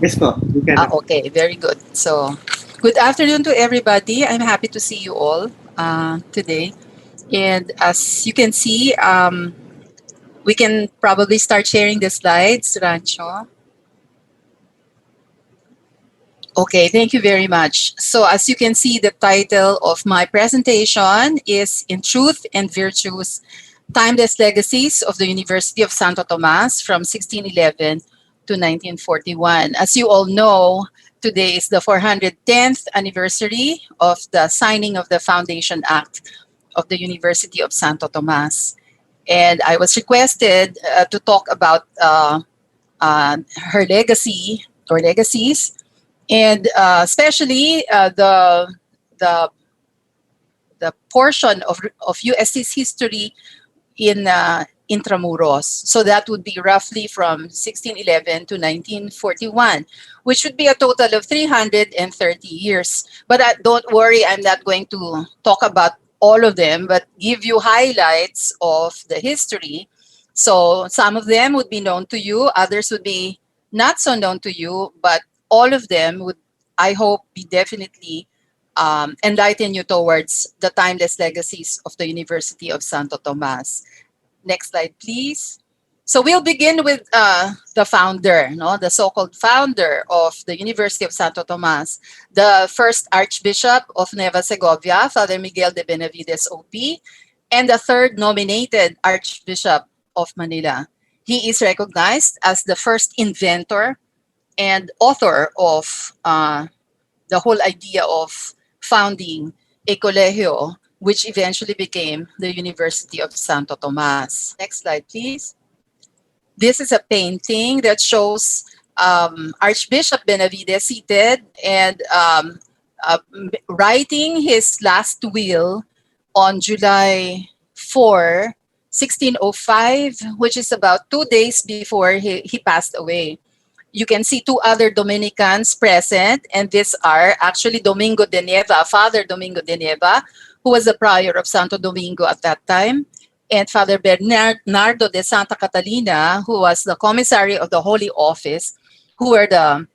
Yes po, we can. Okay, very good. So, good afternoon to everybody. I'm happy to see you all today. And as you can see, we can probably start sharing the slides, Rancho. Okay, thank you very much. So, as you can see, the title of my presentation is In Truth and Virtues, Timeless Legacies of the University of Santo Tomas from 1611 to 1941. As you all know, today is the 410th anniversary of the signing of the Foundation Act of the University of Santo Tomas. And I was requested to talk about her legacy or legacies, and especially the the portion of UST's history in Intramuros. So that would be roughly from 1611 to 1941, which would be a total of 330 years. But don't worry, I'm not going to talk about all of them, but give you highlights of the history. So some of them would be known to you, others would be not so known to you, but all of them would, I hope, be definitely enlighten you towards the timeless legacies of the University of Santo Tomas. Next slide, please. So we'll begin with the founder, no, the so-called founder of the University of Santo Tomas, the first Archbishop of Nueva Segovia, Father Miguel de Benavides, OP, and the third nominated Archbishop of Manila. He is recognized as the first inventor and author of the whole idea of founding a colegio, which eventually became the University of Santo Tomas. Next slide, please. This is a painting that shows Archbishop Benavides seated and writing his last will on July 4, 1605, which is about 2 days before he passed away. You can see two other Dominicans present, and these are actually Domingo de Nieva, Father Domingo de Nieva, who was the prior of Santo Domingo at that time, and Father Bernardo de Santa Catalina, who was the commissary of the Holy Office, who were the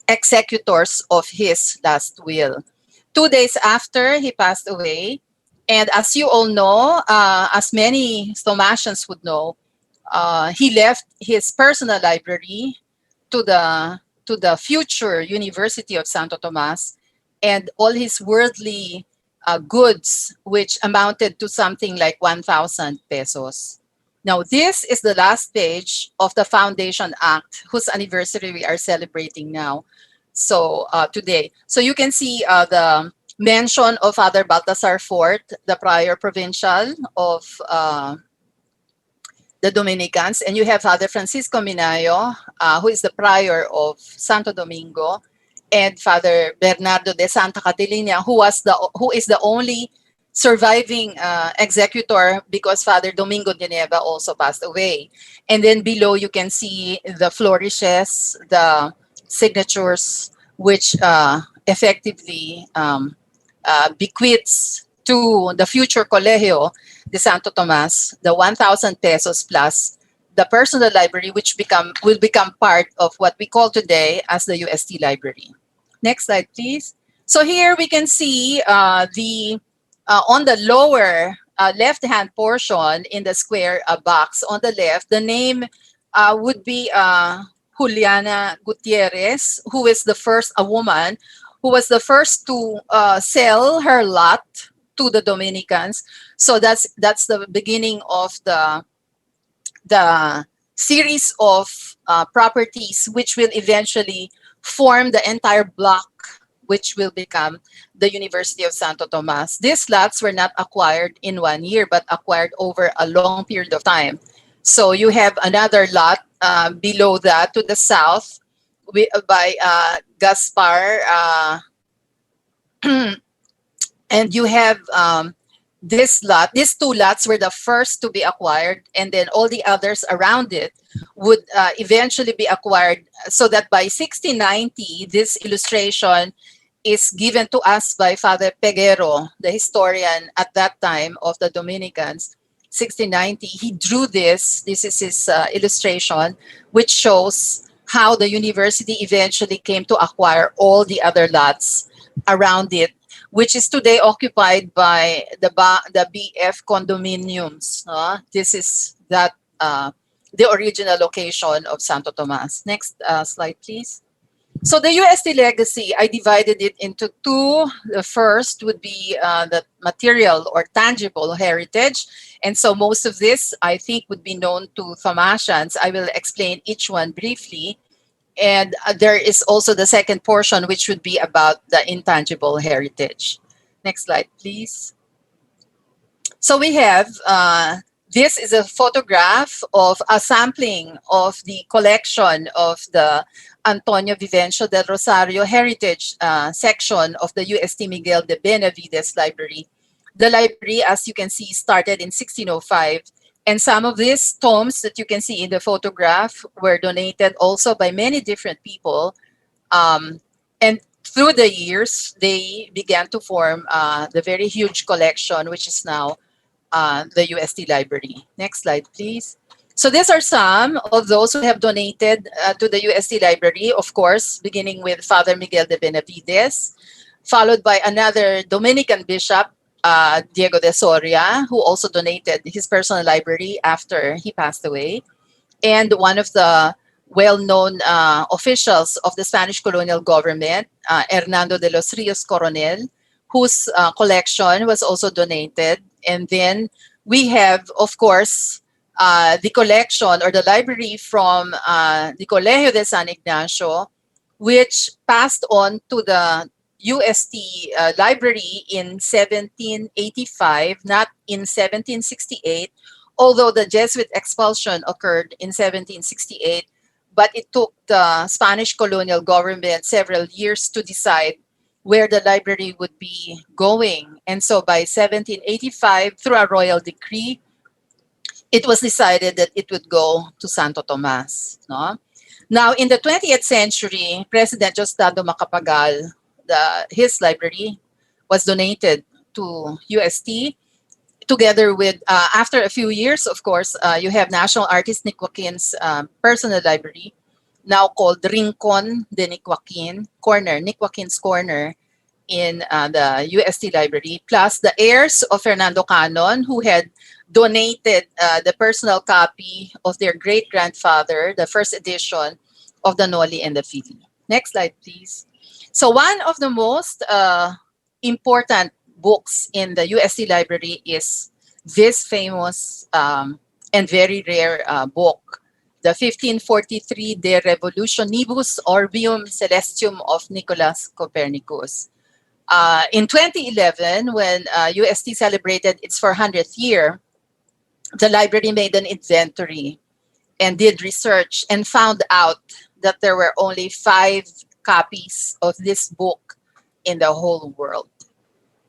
executors of his last will. 2 days after he passed away, and as you all know, as many Thomasians would know, he left his personal library to the future University of Santo Tomas, and all his worldly goods, which amounted to something like 1,000 pesos. Now, this is the last page of the Foundation Act, whose anniversary we are celebrating now. So today, so you can see the mention of Father Baltasar Fort, the prior provincial of the Dominicans, and you have Father Francisco Minayo, who is the prior of Santo Domingo, and Father Bernardo de Santa Catalina, who is the only surviving executor because Father Domingo de Nieva also passed away. And then below you can see the flourishes, the signatures, which effectively bequeaths to the future Colegio de Santo Tomas the 1,000 pesos plus the personal library, which will become part of what we call today as the UST Library. Next slide, please. So here we can see the on the lower left-hand portion in the square box on the left, the name would be Juliana Gutierrez, who is the first, a woman, who was the first to sell her lot to the Dominicans. So that's the beginning of the series of properties which will eventually form the entire block, which will become the University of Santo Tomas. These lots were not acquired in 1 year, but acquired over a long period of time. So you have another lot below that to the south by Gaspar, and you have these two lots were the first to be acquired, and then all the others around it would eventually be acquired, so that by 1690, this illustration is given to us by Father Peguero, the historian at that time of the Dominicans. 1690, he drew this. This is his illustration, which shows how the university eventually came to acquire all the other lots around it, which is today occupied by the BF condominiums. This is the original location of Santo Tomas. Next slide, please. So the UST legacy, I divided it into two. The first would be the material or tangible heritage. And so most of this, I think, would be known to Thomasians. I will explain each one briefly. And there is also the second portion, which would be about the intangible heritage. Next slide, please. So we have, this is a photograph of a sampling of the collection of the Antonio Vivencio del Rosario Heritage section of the UST Miguel de Benavides Library. The library, as you can see, started in 1605. And some of these tomes that you can see in the photograph were donated also by many different people. And through the years, they began to form the very huge collection, which is now the UST Library. Next slide, please. So these are some of those who have donated to the UST Library, of course, beginning with Father Miguel de Benavides, followed by another Dominican bishop, Diego de Soria, who also donated his personal library after he passed away, and one of the well-known officials of the Spanish colonial government, Hernando de los Rios Coronel, whose collection was also donated. And then we have, of course, the collection or the library from the Colegio de San Ignacio, which passed on to the UST Library in 1785, not in 1768, although the Jesuit expulsion occurred in 1768, but it took the Spanish colonial government several years to decide where the library would be going. And so by 1785, through a royal decree, it was decided that it would go to Santo Tomas. No? Now, in the 20th century, President Diosdado Macapagal, his library was donated to UST, together with, after a few years, of course, you have National Artist Nick Joaquin's personal library, now called Rincon de Nick Joaquin, Nick Joaquin's Corner in the UST Library, plus the heirs of Fernando Canon, who had donated the personal copy of their great-grandfather, the first edition of the Noli and the Fili. Next slide, please. So one of the most important books in the UST Library is this famous and very rare book, the 1543 De Revolutionibus Orbium Celestium of Nicholas Copernicus. In 2011, when UST celebrated its 400th year, the library made an inventory and did research and found out that there were only 5 copies of this book in the whole world.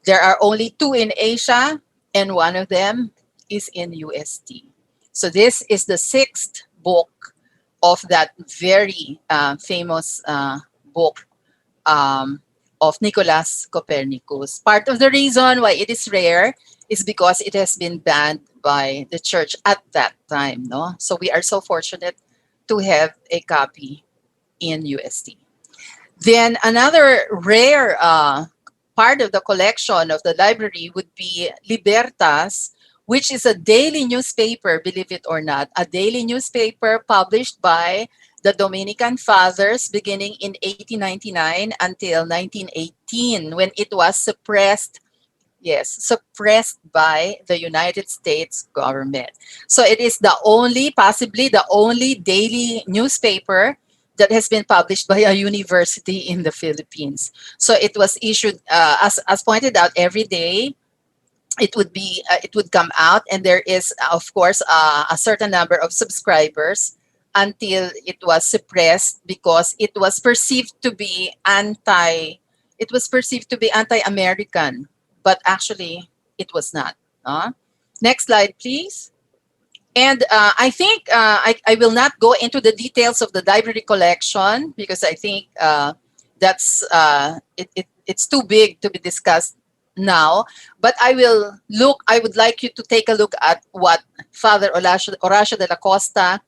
There are only 2 in Asia, and one of them is in UST. So this is the 6th book of that very famous book of Nicholas Copernicus. Part of the reason why it is rare is because it has been banned by the church at that time. No? So we are so fortunate to have a copy in UST. Then another rare part of the collection of the library would be Libertas, which is a daily newspaper, believe it or not, a daily newspaper published by the Dominican Fathers beginning in 1899 until 1918, when it was suppressed. Yes, suppressed by the United States government. So it is the only, possibly the only daily newspaper that has been published by a university in the Philippines. So it was issued, as pointed out, every day. It would come out, and there is, of course, a certain number of subscribers until it was suppressed because it was perceived to be anti-American, but actually it was not. Next slide, please. And I think I will not go into the details of the library collection because I think it's too big to be discussed now. But I would like you to take a look at what Father Horacio de la Costa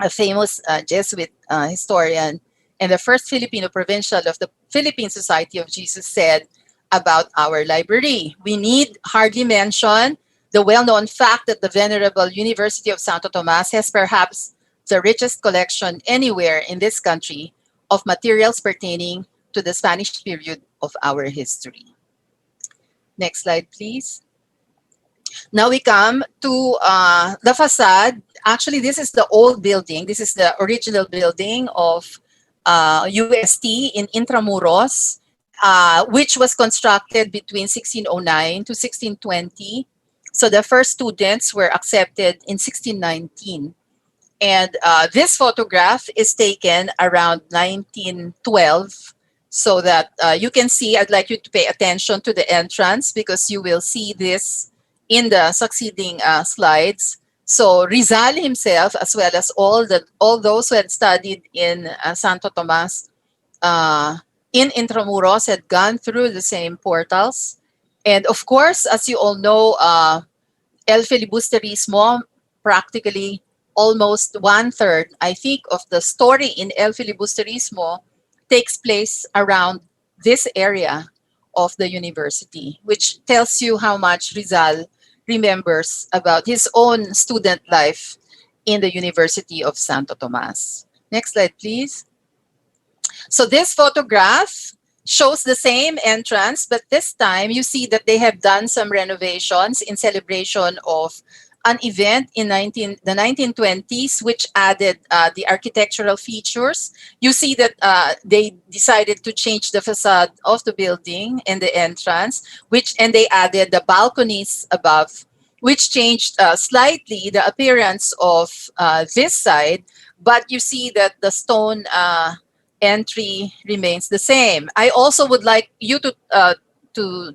a famous Jesuit historian and the first Filipino provincial of the Philippine Society of Jesus, said about our library. We need hardly mention the well-known fact that the Venerable University of Santo Tomas has perhaps the richest collection anywhere in this country of materials pertaining to the Spanish period of our history. Next slide, please. Now we come to the facade. Actually, this is the old building. This is the original building of UST in Intramuros, which was constructed between 1609 to 1620. So the first students were accepted in 1619. And this photograph is taken around 1912, so that you can see. I'd like you to pay attention to the entrance because you will see this in the succeeding slides. So Rizal himself, as well as all those who had studied in Santo Tomas in Intramuros, had gone through the same portals. And of course, as you all know, El Filibusterismo, practically almost one third, I think, of the story in El Filibusterismo takes place around this area of the university, which tells you how much Rizal remembers about his own student life in the University of Santo Tomas. Next slide, please. So this photograph shows the same entrance, but this time you see that they have done some renovations in celebration of an event in the 1920s, which added the architectural features. You see that they decided to change the facade of the building and the entrance, and they added the balconies above, which changed slightly the appearance of this side. But you see that the stone entry remains the same. I also would like you to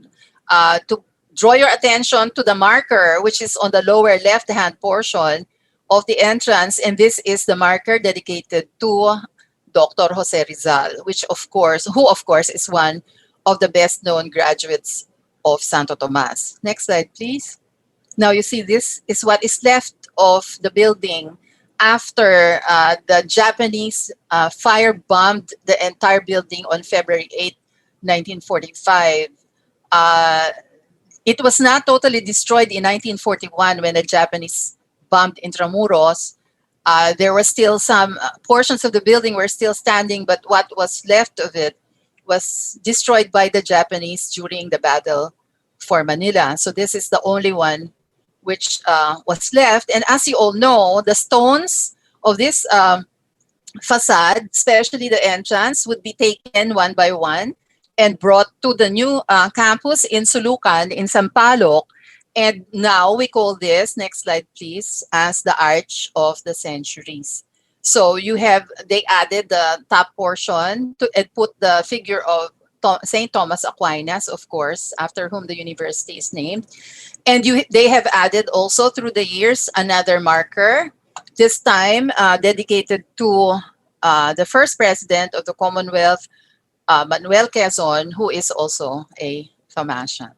draw your attention to the marker, which is on the lower left-hand portion of the entrance, and this is the marker dedicated to Dr. Jose Rizal, who of course is one of the best-known graduates of Santo Tomas. Next slide, please. Now you see this is what is left of the building after the Japanese firebombed the entire building on February 8, 1945. It was not totally destroyed in 1941 when the Japanese bombed Intramuros. There were still some portions of the building were still standing, but what was left of it was destroyed by the Japanese during the battle for Manila. So this is the only one which was left. And as you all know, the stones of this facade, especially the entrance, would be taken one by one and brought to the new campus in Sulucan in Sampaloc. And now we call this, next slide please, as the Arch of the Centuries. So they added the top portion and put the figure of St. Thomas Aquinas, of course, after whom the university is named. And they have added also through the years another marker, this time dedicated to the first president of the Commonwealth, Manuel Quezon, who is also a Thomasian.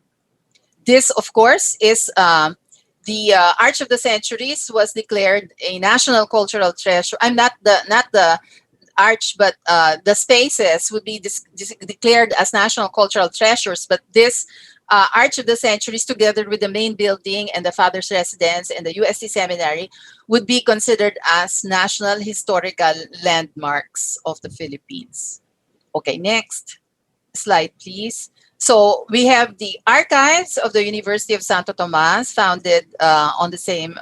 This, of course, is the Arch of the Centuries was declared a national cultural treasure. I'm not the arch, but the spaces would be declared as national cultural treasures. But this Arch of the Centuries, together with the main building and the Father's Residence and the UST Seminary, would be considered as national historical landmarks of the Philippines. Okay, next slide, please. So we have the archives of the University of Santo Tomas, founded on the same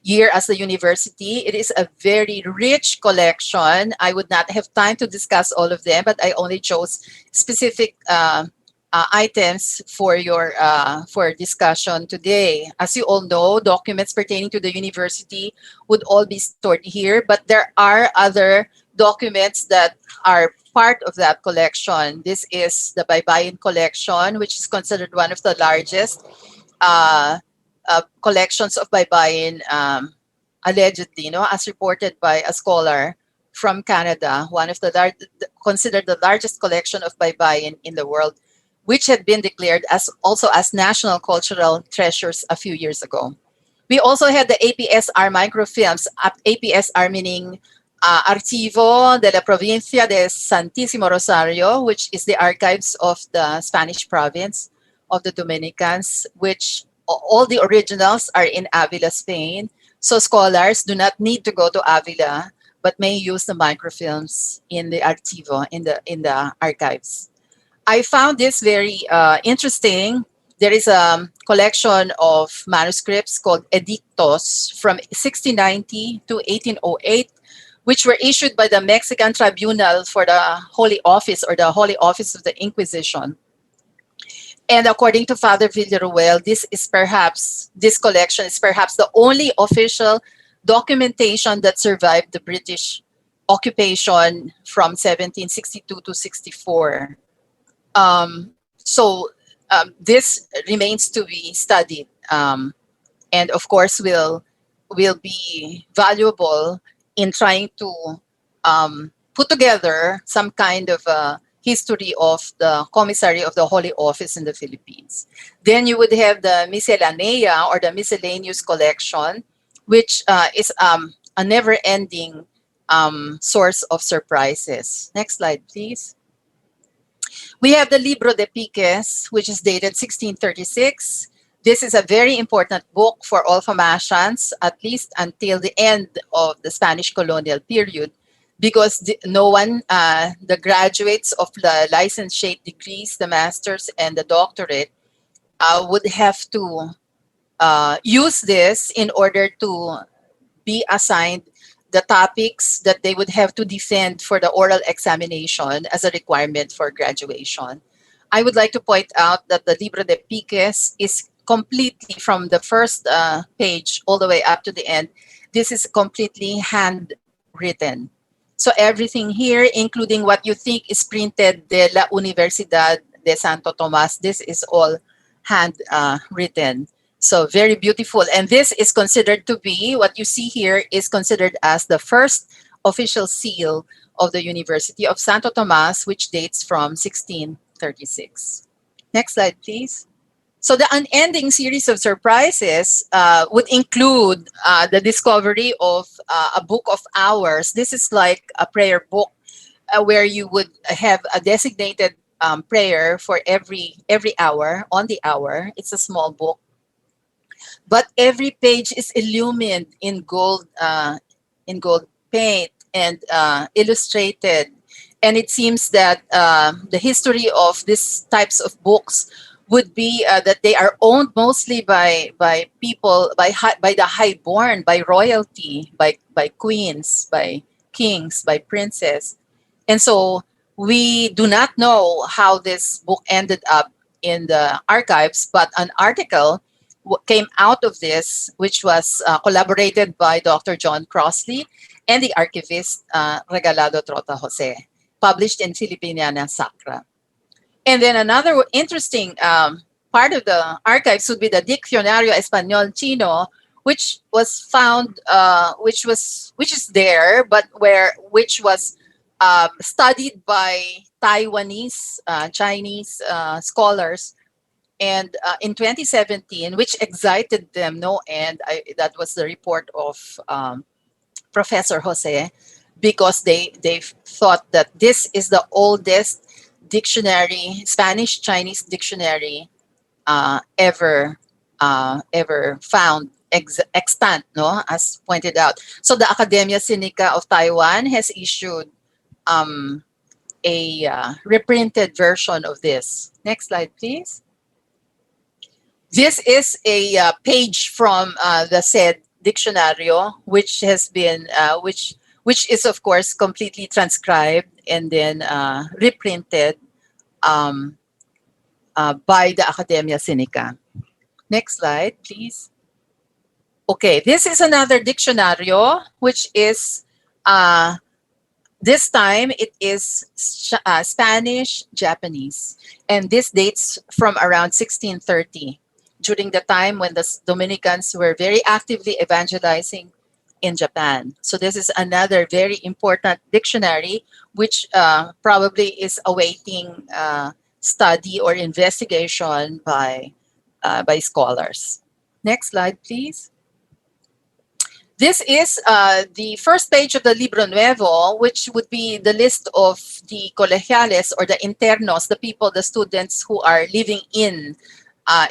year as the university. It is a very rich collection. I would not have time to discuss all of them, but I only chose specific items for discussion today. As you all know, documents pertaining to the university would all be stored here, but there are other documents that are part of that collection. This is the Baybayin collection, which is considered one of the largest collections of Baybayin, allegedly, as reported by a scholar from Canada, one of considered the largest collection of Baybayin in the world, which had been declared as national cultural treasures a few years ago. We also had the APSR microfilms, APSR meaning Archivo de la Provincia de Santísimo Rosario, which is the archives of the Spanish province of the Dominicans, which all the originals are in Avila, Spain. So scholars do not need to go to Avila, but may use the microfilms in the Archivo, in the archives. I found this very interesting. There is a collection of manuscripts called Edictos from 1690 to 1808, which were issued by the Mexican Tribunal for the Holy Office, or the Holy Office of the Inquisition. And according to Father Villaruel, this collection is perhaps the only official documentation that survived the British occupation from 1762 to 64. This remains to be studied, and of course will be valuable in trying to put together some kind of a history of the Commissary of the Holy Office in the Philippines. Then you would have the Miscellanea, or the miscellaneous collection, which is a never-ending source of surprises. Next slide, please. We have the Libro de Piques, which is dated 1636. This is a very important book for all Famasians, at least until the end of the Spanish colonial period, because the graduates of the licentiate degrees, the masters and the doctorate, would have to use this in order to be assigned the topics that they would have to defend for the oral examination as a requirement for graduation. I would like to point out that the Libro de Piques is completely, from the first page all the way up to the end, this is completely handwritten. So everything here, including what you think is printed de la Universidad de Santo Tomas, this is all handwritten. So very beautiful. And this is considered to be, what you see here is considered as the first official seal of the University of Santo Tomas, which dates from 1636. Next slide, please. So the unending series of surprises would include the discovery of a book of hours. This is like a prayer book where you would have a designated prayer for every hour, on the hour. It's a small book, but every page is illumined in gold paint and illustrated. And it seems that the history of these types of books would be that they are owned mostly by people, by the highborn, by royalty, by queens, by kings, by princes. And so we do not know how this book ended up in the archives, but an article came out of this, which was collaborated by Dr. John Crossley and the archivist Regalado Trota Jose, published in Filipiniana Sacra. And then another interesting part of the archives would be the Diccionario Español Chino, which was found, which is there, but which was studied by Taiwanese, Chinese scholars, and in 2017, which excited them no end. That was the report of Professor Jose, because they thought that this is the oldest dictionary, Spanish Chinese dictionary ever found, extant, no, as pointed out. So the Academia Sinica of Taiwan has issued a reprinted version of this. Next slide, please. This is a page from the said diccionario, which has been which is of course completely transcribed and then reprinted by the Academia Sinica. Next slide, please. Okay, this is another dictionario, which is this time it is Spanish Japanese, and this dates from around 1630, during the time when the Dominicans were very actively evangelizing in Japan. So this is another very important dictionary, which probably is awaiting study or investigation by scholars. Next slide, please. This is the first page of the Libro Nuevo, which would be the list of the colegiales or the internos, the people, the students who are living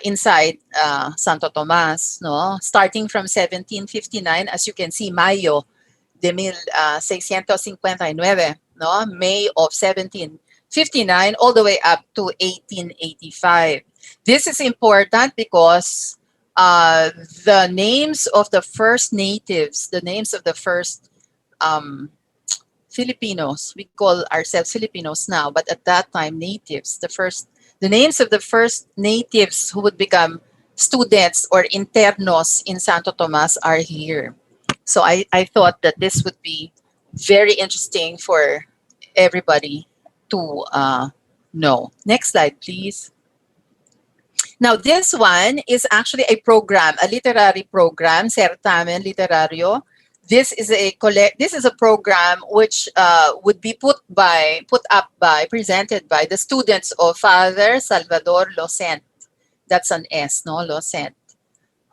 inside Santo Tomas, no? Starting from 1759, as you can see, Mayo de 1659, no? May of 1759, all the way up to 1885. This is important because the names of the first natives, the names of the first Filipinos, we call ourselves Filipinos now, but at that time, natives, the names of the first natives who would become students or internos in Santo Tomas are here. So I thought that this would be very interesting for everybody to know. Next slide, please. Now, this one is actually a program, a literary program, certamen literario. This is a program which would be presented by the students of Father Salvador Losent. That's an S, no, Losent.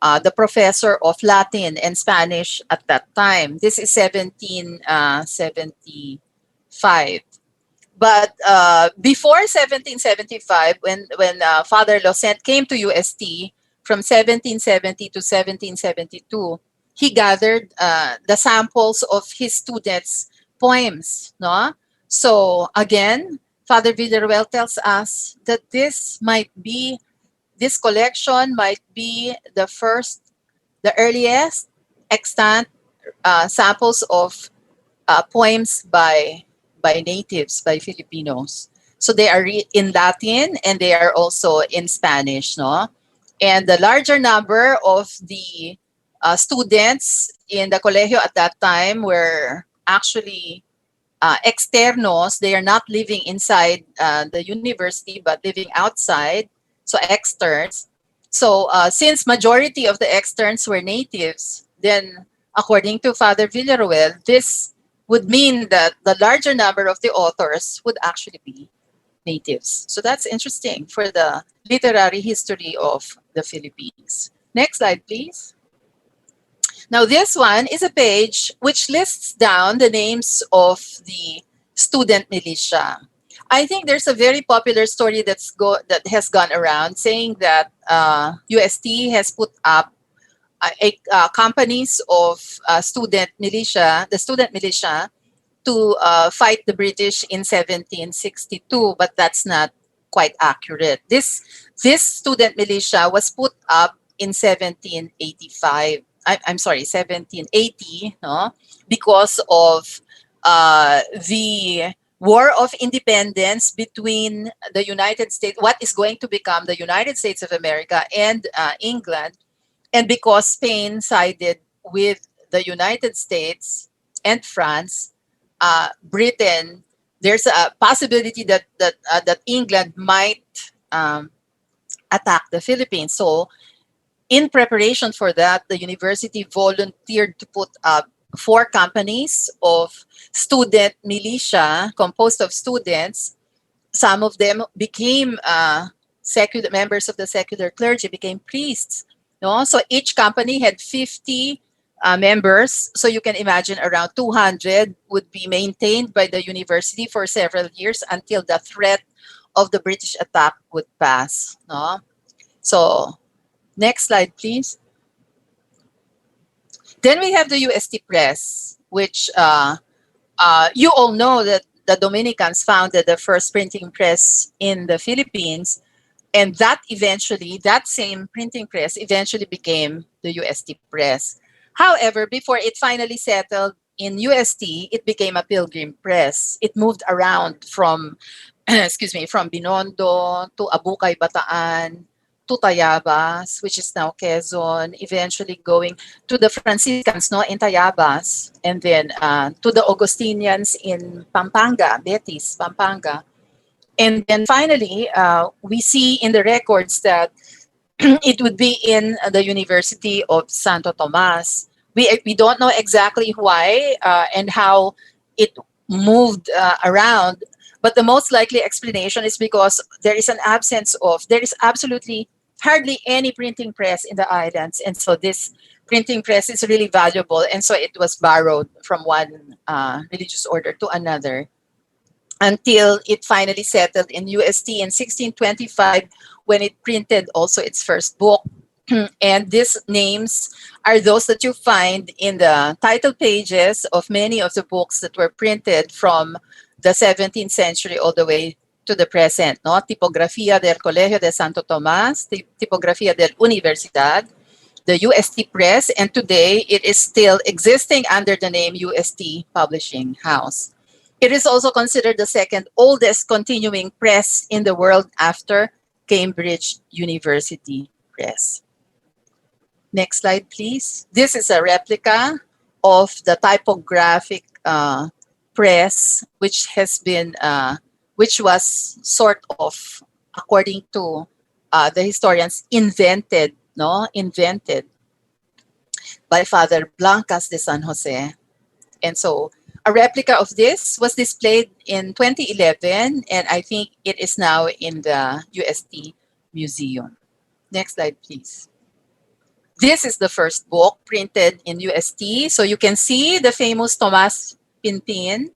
The professor of Latin and Spanish at that time. This is 1775. But before 1775, when Father Losent came to UST from 1770 to 1772, he gathered the samples of his students' poems. No? So again, Father Villaruel tells us that this collection might be the earliest extant samples of poems by natives, by Filipinos. So they are in Latin and they are also in Spanish, no? And the larger number of the students in the colegio at that time were actually externos. They are not living inside the university but living outside, so externs. So since majority of the externs were natives, then according to Father Villaruel, this would mean that the larger number of the authors would actually be natives. So that's interesting for the literary history of the Philippines. Next slide, please. Now, this one is a page which lists down the names of the student militia. I think there's a very popular story that has gone around saying that UST has put up companies of student militia to fight the British in 1762, but that's not quite accurate. This student militia was put up in 1785. I'm sorry, 1780, no, because of the War of Independence between the United States, what is going to become the United States of America, and England. And because Spain sided with the United States and France, Britain, there's a possibility that England might attack the Philippines. So, in preparation for that, the university volunteered to put up 4 companies of student militia composed of students. Some of them became secular members of the secular clergy, became priests. No? So each company had 50 members. So you can imagine around 200 would be maintained by the university for several years until the threat of the British attack would pass. No? So next slide, please. Then we have the UST Press, which you all know that the Dominicans founded the first printing press in the Philippines. And that same printing press eventually became the UST Press. However, before it finally settled in UST, it became a pilgrim press. It moved around from, from Binondo to Abukay, Bataan, to Tayabas, which is now Quezon, eventually going to the Franciscans, no, in Tayabas, and then to the Augustinians in Pampanga, Betis, Pampanga. And then finally, we see in the records that it would be in the University of Santo Tomas. We don't know exactly why and how it moved around, but the most likely explanation is because there is absolutely hardly any printing press in the islands, and so this printing press is really valuable, and so it was borrowed from one religious order to another until it finally settled in UST in 1625 when it printed also its first book. And these names are those that you find in the title pages of many of the books that were printed from the 17th century all the way to the present. No? Tipografía del Colegio de Santo Tomas, Tipografía del Universidad, the UST Press, and today it is still existing under the name UST Publishing House. It is also considered the second oldest continuing press in the world after Cambridge University Press. Next slide, please. This is a replica of the typographic press, which was sort of, according to the historians, invented by Father Blancas de San Jose. And so a replica of this was displayed in 2011, and I think it is now in the UST Museum. Next slide, please. This is the first book printed in UST. So you can see the famous Tomas Pinpin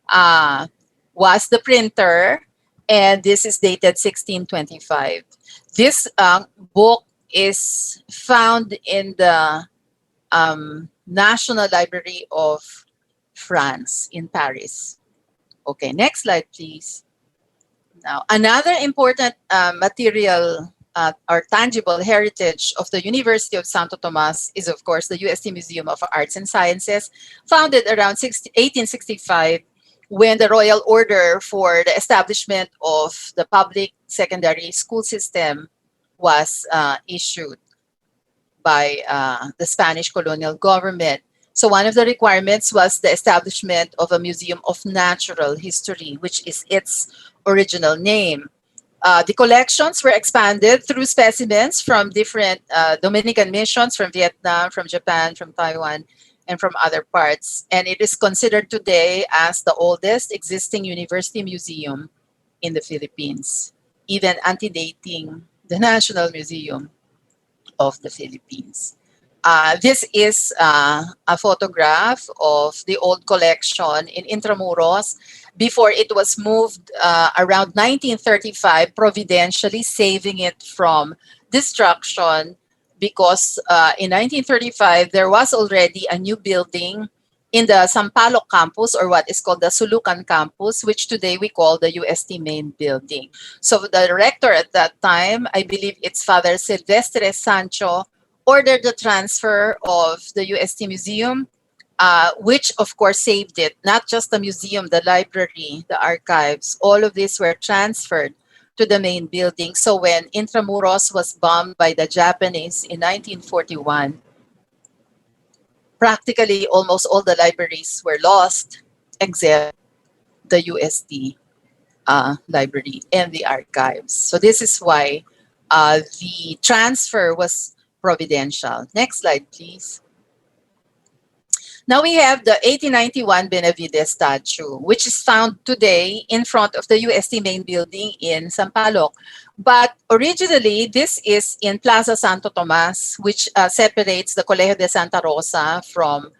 was the printer, and this is dated 1625. This book is found in the National Library of France in Paris. Okay, next slide, please. Now, another important material or tangible heritage of the University of Santo Tomas is, of course, the UST Museum of Arts and Sciences, founded around 1865 when the Royal Order for the establishment of the public secondary school system was issued by the Spanish colonial government. So one of the requirements was the establishment of a museum of natural history, which is its original name. The collections were expanded through specimens from different Dominican missions, from Vietnam, from Japan, from Taiwan, and from other parts. And it is considered today as the oldest existing university museum in the Philippines, even antedating the National Museum of the Philippines. This is a photograph of the old collection in Intramuros before it was moved around 1935, providentially saving it from destruction, because in 1935 there was already a new building in the Sampaloc campus, or what is called the Sulucan campus, which today we call the UST main building. So the rector at that time, I believe it's Father Silvestre Sancho, ordered the transfer of the UST Museum, which of course saved it. Not just the museum, the library, the archives, all of these were transferred to the main building. So when Intramuros was bombed by the Japanese in 1941, practically almost all the libraries were lost except the UST library and the archives. So this is why the transfer was providential. Next slide, please. Now we have the 1891 Benavides Statue, which is found today in front of the UST main building in Sampaloc. But originally, this is in Plaza Santo Tomas, which separates the Colegio de Santa Rosa from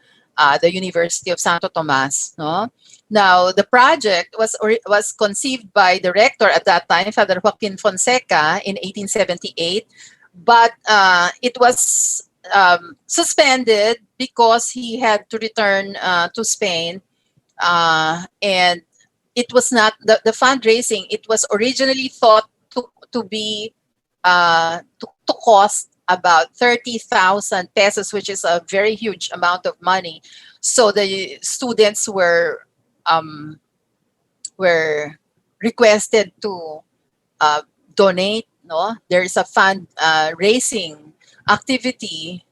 the University of Santo Tomas. No? Now, the project was conceived by the rector at that time, Father Joaquin Fonseca, in 1878, but it was suspended because he had to return to Spain, and it was not the fundraising. It was originally thought to be to cost about 30,000 pesos, which is a very huge amount of money. So the students were requested to donate. No, there is a fund raising activity,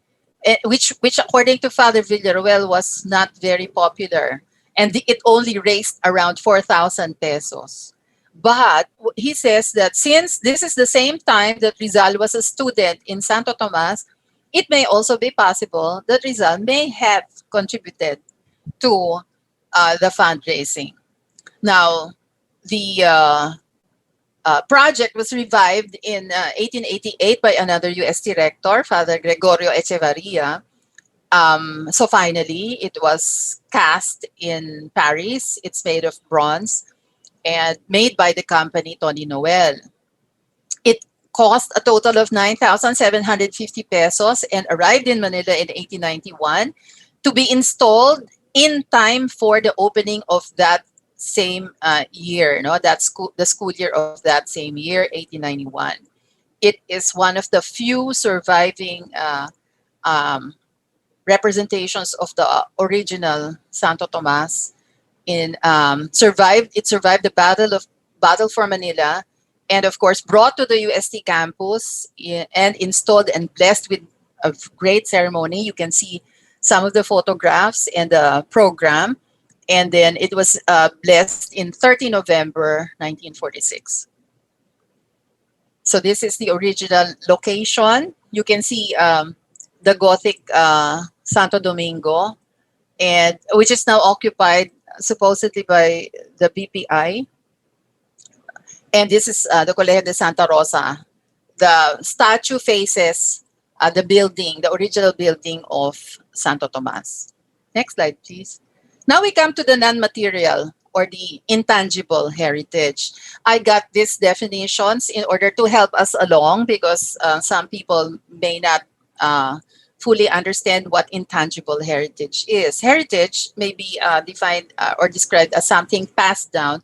which according to Father Villaruel was not very popular, and it only raised around 4,000 pesos. But he says that since this is the same time that Rizal was a student in Santo Tomas, it may also be possible that Rizal may have contributed to the fundraising. Now, the project was revived in 1888 by another UST rector, Father Gregorio Echevarria, So finally, it was cast in Paris. It's made of bronze and made by the company Tony Noel. It cost a total of 9,750 pesos and arrived in Manila in 1891 to be installed in time for the opening of that same year, no, the school year of that same year, 1891. It is one of the few surviving representations of the original Santo Tomas. It survived the battle for Manila, and of course brought to the UST campus and installed and blessed with a great ceremony. You can see some of the photographs and the program, and then it was blessed in 30 November 1946. So this is the original location. You can see the Gothic Santo Domingo, and which is now occupied supposedly by the BPI. And this is the Colegio de Santa Rosa. The statue faces the building, the original building of Santo Tomas. Next slide, please. Now we come to the non-material or the intangible heritage. I got these definitions in order to help us along because some people may not fully understand what intangible heritage is. Heritage may be defined or described as something passed down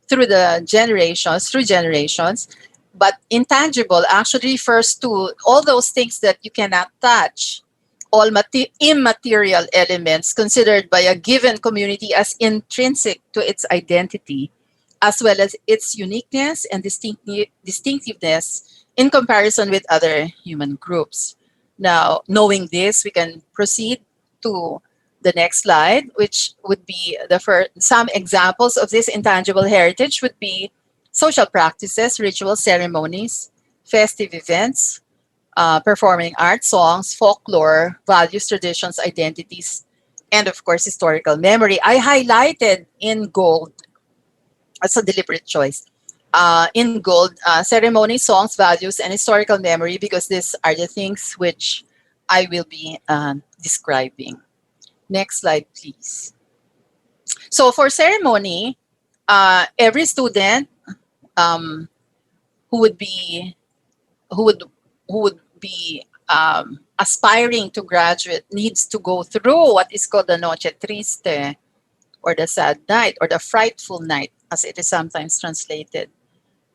through generations, but intangible actually refers to all those things that you cannot touch, all immaterial elements considered by a given community as intrinsic to its identity, as well as its uniqueness and distinctiveness in comparison with other human groups. Now, knowing this, we can proceed to the next slide, which would be the first. Some examples of this intangible heritage would be social practices, ritual ceremonies, festive events, performing arts, songs, folklore, values, traditions, identities, and of course, historical memory. I highlighted in gold, that's a deliberate choice, in gold, ceremony, songs, values, and historical memory, because these are the things which I will be describing. Next slide, please. So for ceremony, every student um, who would be who would who would be aspiring to graduate needs to go through what is called the Noche Triste, or the sad night, or the frightful night, as it is sometimes translated.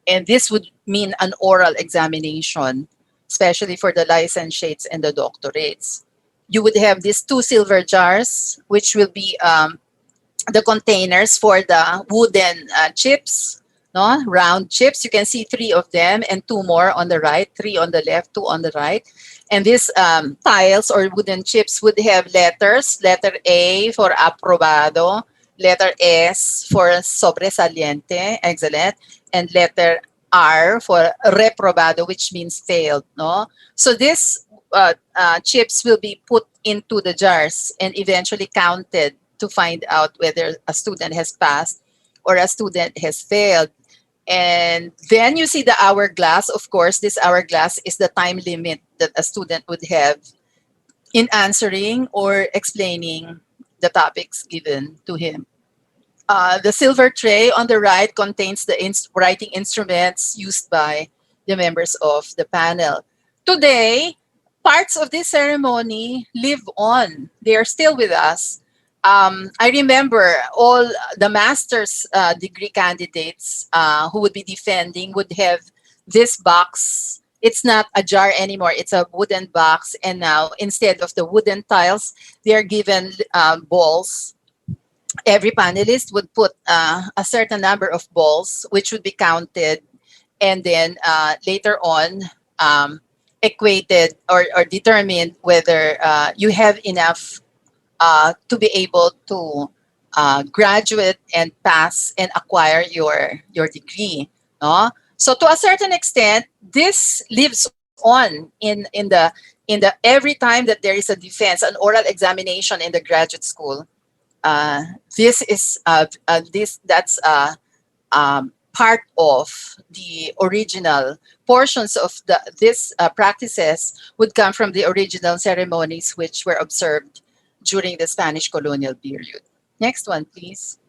And this would mean an oral examination, especially for the licentiates and the doctorates. You would have these two silver jars, which will be the containers for the wooden chips, no, round chips. You can see three of them and two more on the right, three on the left, two on the right. And these tiles or wooden chips would have letters, letter A for aprobado, letter S for sobresaliente, excellent, and letter R for reprobado, which means failed. No, so these chips will be put into the jars and eventually counted to find out whether a student has passed or a student has failed. And then you see the hourglass. Of course, this hourglass is the time limit that a student would have in answering or explaining the topics given to him. The silver tray on the right contains the writing instruments used by the members of the panel. Today, parts of this ceremony live on. They are still with us. I remember all the master's degree candidates who would be defending would have this box. It's not a jar anymore. It's a wooden box. And now, instead of the wooden tiles, they are given balls. Every panelist would put a certain number of balls, which would be counted, and then later on equated or determined whether you have enough to be able to graduate and pass and acquire your degree. No? So to a certain extent, this lives on in the every time that there is a defense, an oral examination in the graduate school. This is this that's part of the original portions of this practices would come from the original ceremonies which were observed during the Spanish colonial period. Next one, please.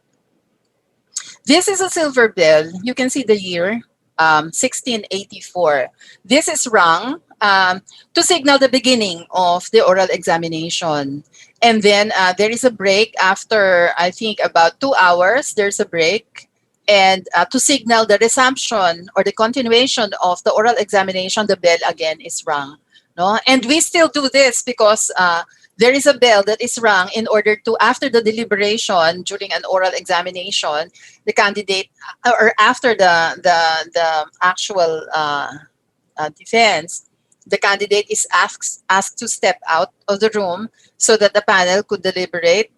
This is a silver bell. You can see the year, 1684. This is rung to signal the beginning of the oral examination. And then there is a break after, I think, about 2 hours. There's a break. And to signal the resumption or the continuation of the oral examination, the bell again is rung. No? And we still do this because there is a bell that is rung in order to, after the deliberation during an oral examination, the candidate, or after the actual defense, the candidate is asked to step out of the room so that the panel could deliberate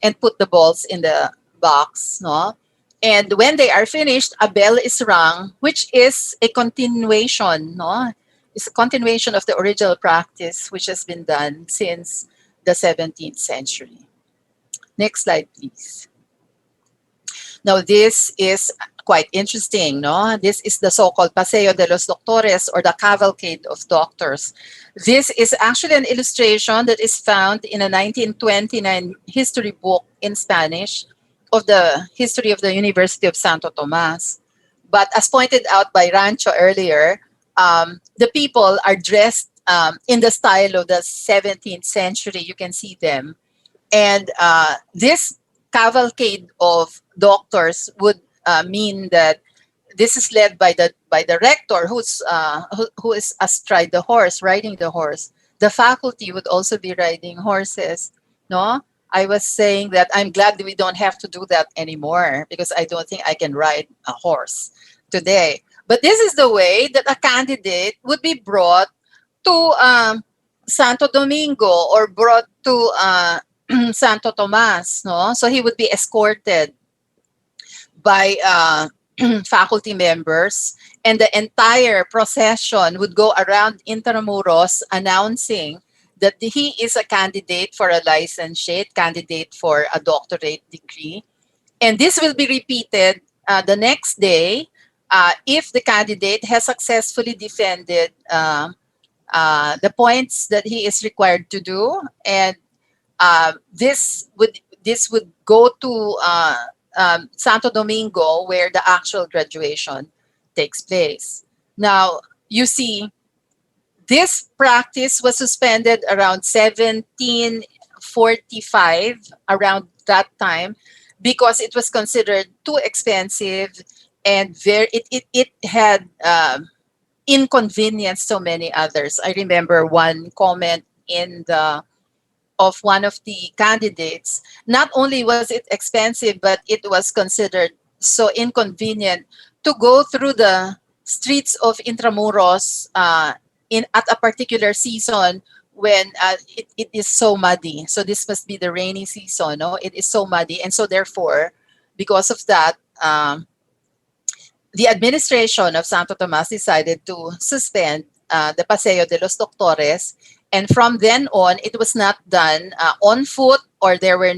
and put the balls in the box. No? And when they are finished, a bell is rung, which is a continuation. No? It's a continuation of the original practice, which has been done since the 17th century. Next slide, please. Now, this is quite interesting, no? This is the so-called Paseo de los Doctores, or the cavalcade of doctors. This is actually an illustration that is found in a 1929 history book in Spanish of the history of the University of Santo Tomas. But as pointed out by Rancho earlier, the people are dressed in the style of the 17th century. You can see them. And this cavalcade of doctors would mean that this is led by the rector, who is astride the horse, riding the horse. The faculty would also be riding horses. No, I was saying that I'm glad that we don't have to do that anymore, because I don't think I can ride a horse today. But this is the way that a candidate would be brought to Santo Domingo, or brought to Santo Tomas. No, so he would be escorted by faculty members, and the entire procession would go around Intramuros announcing that he is a candidate for a licentiate, candidate for a doctorate degree. And this will be repeated the next day if the candidate has successfully defended the points that he is required to do. And this would go to Santo Domingo, where the actual graduation takes place. Now, you see, this practice was suspended around 1745, around that time, because it was considered too expensive, and it had inconvenienced so many others. I remember one comment of one of the candidates. Not only was it expensive, but it was considered so inconvenient to go through the streets of Intramuros at a particular season when it is so muddy. So this must be the rainy season. No, it is so muddy, and so therefore, because of that, the administration of Santo Tomas decided to suspend the Paseo de los Doctores. And from then on, it was not done on foot, or there were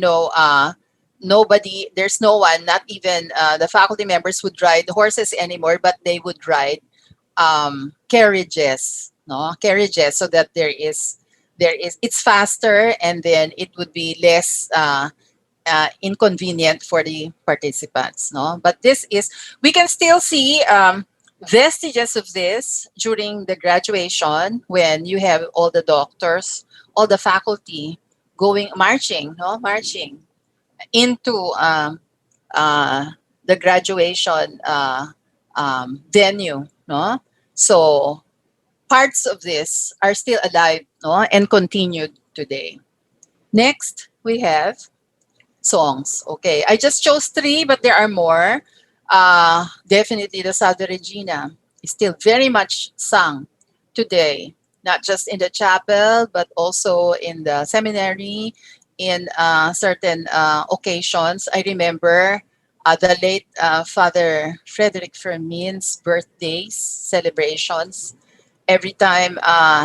nobody, there's no one, not even the faculty members would ride horses anymore, but they would ride carriages, so that it's faster, and then it would be less inconvenient for the participants. But we can still see vestiges of this during the graduation, when you have all the doctors, all the faculty marching into the graduation venue. So parts of this are still alive, and continued today. Next, we have songs. Okay, I just chose 3, but there are more. Definitely the Salve Regina is still very much sung today, not just in the chapel, but also in the seminary, in certain occasions. I remember the late Father Frederick Fermin's birthdays, celebrations. Every time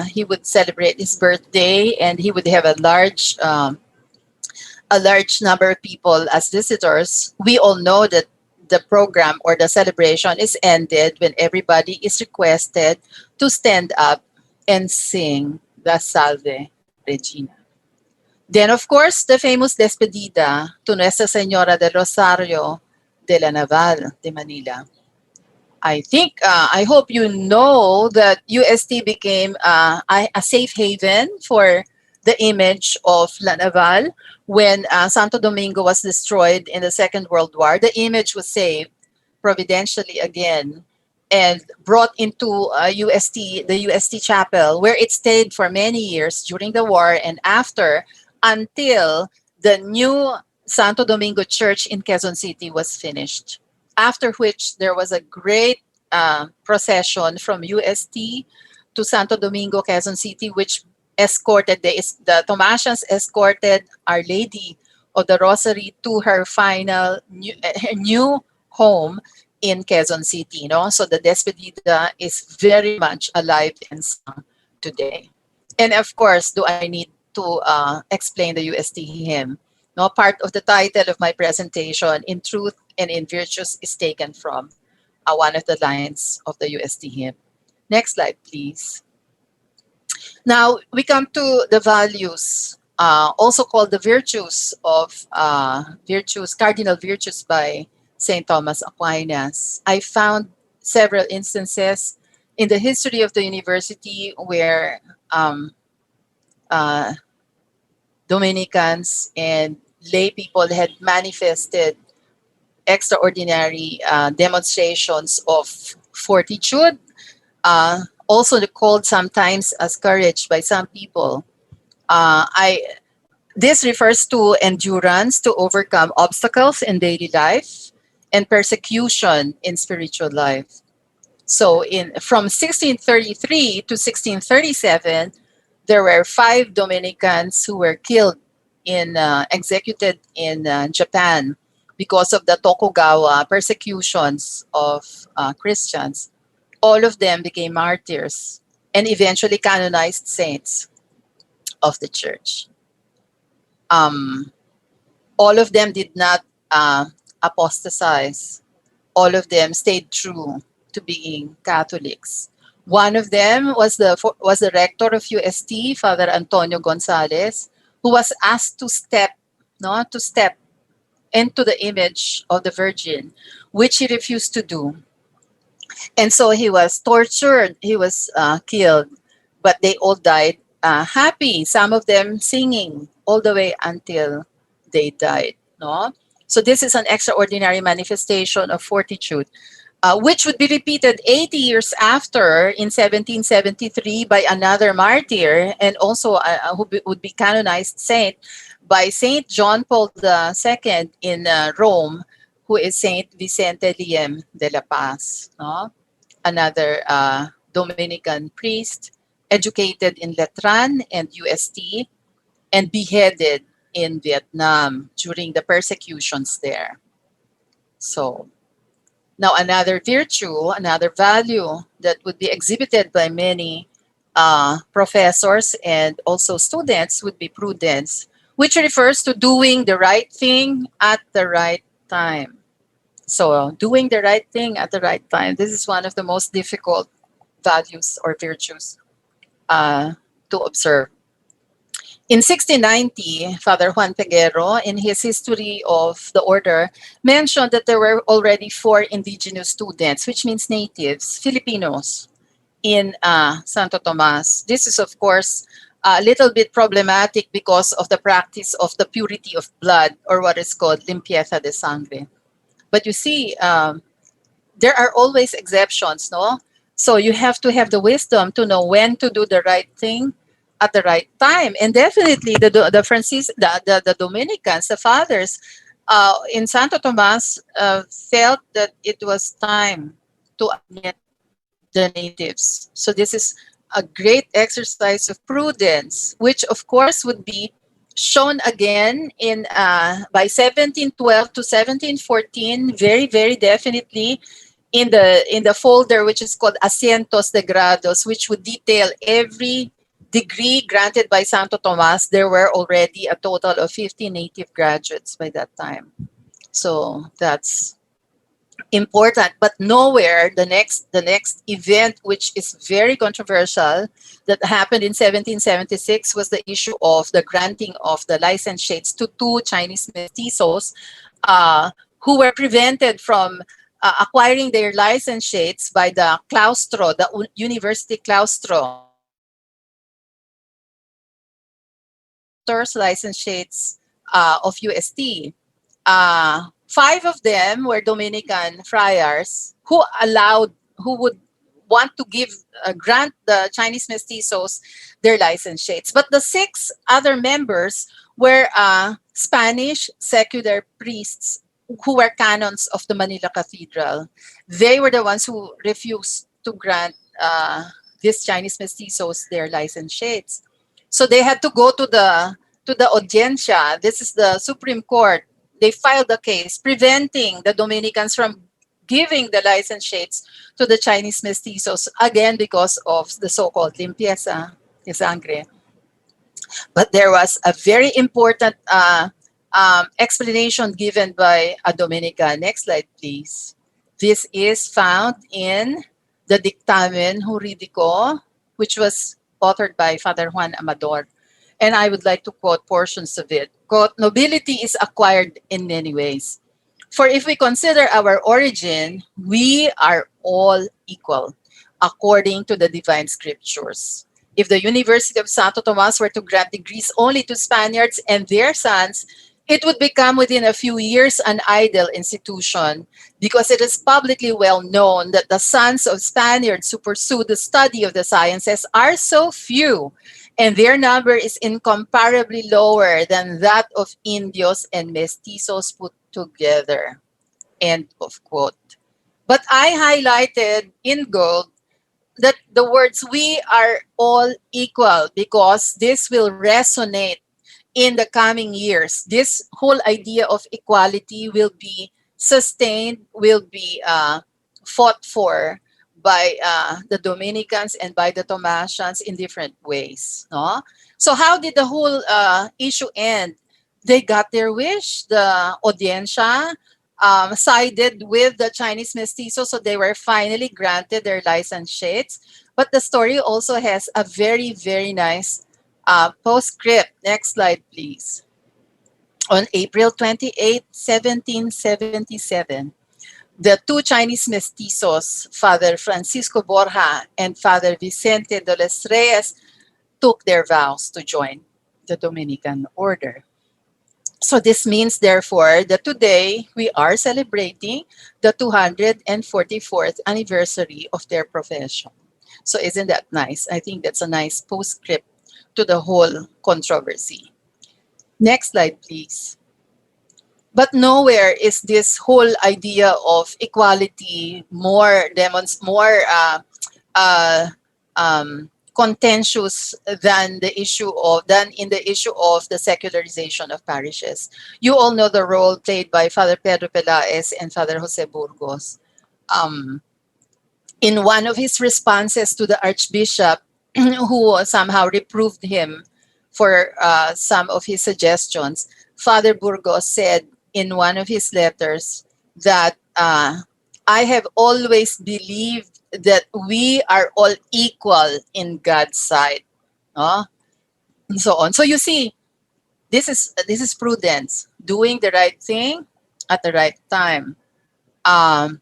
he would celebrate his birthday, and he would have a large number of people as visitors. We all know that the program or the celebration is ended when everybody is requested to stand up and sing the Salve, Regina. Then, of course, the famous Despedida to Nuestra Señora del Rosario de la Naval de Manila. I hope you know that UST became a safe haven for the image of La Naval when Santo Domingo was destroyed in the Second World War. The image was saved providentially again and brought into the UST chapel, where it stayed for many years during the war and after, until the new Santo Domingo Church in Quezon City was finished. After which there was a great procession from UST to Santo Domingo, Quezon City, which escorted the Tomasians escorted Our Lady of the Rosary to her final her new home in Quezon City. So the Despedida is very much alive and sung today. And of course, do I need to explain the UST hymn? No, part of the title of my presentation, In Truth and in Virtues, is taken from one of the lines of the UST hymn. Next slide, please. Now we come to the values, also called the virtues of cardinal virtues by St. Thomas Aquinas. I found several instances in the history of the university where Dominicans and lay people had manifested extraordinary demonstrations of fortitude, also called sometimes as courage by some people. This refers to endurance to overcome obstacles in daily life and persecution in spiritual life. So from 1633 to 1637, there were 5 Dominicans who were killed executed in Japan because of the Tokugawa persecutions of Christians. All of them became martyrs and eventually canonized saints of the church. All of them did not apostatize. All of them stayed true to being Catholics. One of them was the rector of UST, Father Antonio Gonzalez, who was asked to step into the image of the Virgin, which he refused to do. And so he was tortured, he was killed, but they all died happy, some of them singing all the way until they died. No? So this is an extraordinary manifestation of fortitude, which would be repeated 80 years after in 1773 by another martyr and also who would be canonized saint by Saint John Paul II in Rome, who is Saint Vicente Liem de la Paz. No? Another Dominican priest, educated in Letran and UST, and beheaded in Vietnam during the persecutions there. So now another virtue, another value that would be exhibited by many professors and also students would be prudence, which refers to doing the right thing at the right time. So doing the right thing at the right time, this is one of the most difficult values or virtues to observe. In 1690, Father Juan Peguero, in his history of the order, mentioned that there were already 4 indigenous students, which means natives, Filipinos, in Santo Tomas. This is, of course, a little bit problematic because of the practice of the purity of blood, or what is called limpieza de sangre. But you see, there are always exceptions, no? So you have to have the wisdom to know when to do the right thing at the right time. And definitely the Dominicans, the fathers in Santo Tomas felt that it was time to admit the natives. So this is a great exercise of prudence, which of course would be shown again in by 1712 to 1714, very, very definitely in the folder which is called Asientos de Grados, which would detail every degree granted by Santo Tomas. There were already a total of 50 native graduates by that time. So that's important, but nowhere the next event, which is very controversial, that happened in 1776 was the issue of the granting of the licentiates to two Chinese mestizos who were prevented from acquiring their licentiates by the claustro, the university claustro, licentiates of UST. Five of them were Dominican friars who would want to grant the Chinese mestizos their licentiates. But the six other members were Spanish secular priests who were canons of the Manila Cathedral. They were the ones who refused to grant these Chinese mestizos their licentiates. So they had to go to the audiencia. This is the Supreme Court. They filed a case preventing the Dominicans from giving the licentiates to the Chinese mestizos, again because of the so-called limpieza de sangre. But there was a very important explanation given by a Dominican. Next slide, please. This is found in the Dictamen Juridico, which was authored by Father Juan Amador. And I would like to quote portions of it. Quote, "Nobility is acquired in many ways. For if we consider our origin, we are all equal, according to the divine scriptures. If the University of Santo Tomas were to grant degrees only to Spaniards and their sons, it would become within a few years an idle institution, because it is publicly well known that the sons of Spaniards who pursue the study of the sciences are so few, and their number is incomparably lower than that of Indios and Mestizos put together." End of quote. But I highlighted in gold that the words "we are all equal" because this will resonate in the coming years. This whole idea of equality will be sustained, will be fought for by the Dominicans and by the Tomasians in different ways. No? So how did the whole issue end? They got their wish. The audiencia sided with the Chinese mestizos, so they were finally granted their licentiates. But the story also has a very, very nice postscript. Next slide, please. On April 28, 1777, the two Chinese mestizos, Father Francisco Borja and Father Vicente de los Reyes, took their vows to join the Dominican order. So this means, therefore, that today we are celebrating the 244th anniversary of their profession. So isn't that nice? I think that's a nice postscript to the whole controversy. Next slide, please. But nowhere is this whole idea of equality more uh, contentious than in the issue of the secularization of parishes. You all know the role played by Father Pedro Pelaez and Father Jose Burgos. Um, in one of his responses to the Archbishop, who somehow reproved him for some of his suggestions, Father Burgos said in one of his letters that I have always believed that we are all equal in God's sight, no? And so on. So you see, this is prudence, doing the right thing at the right time. Um,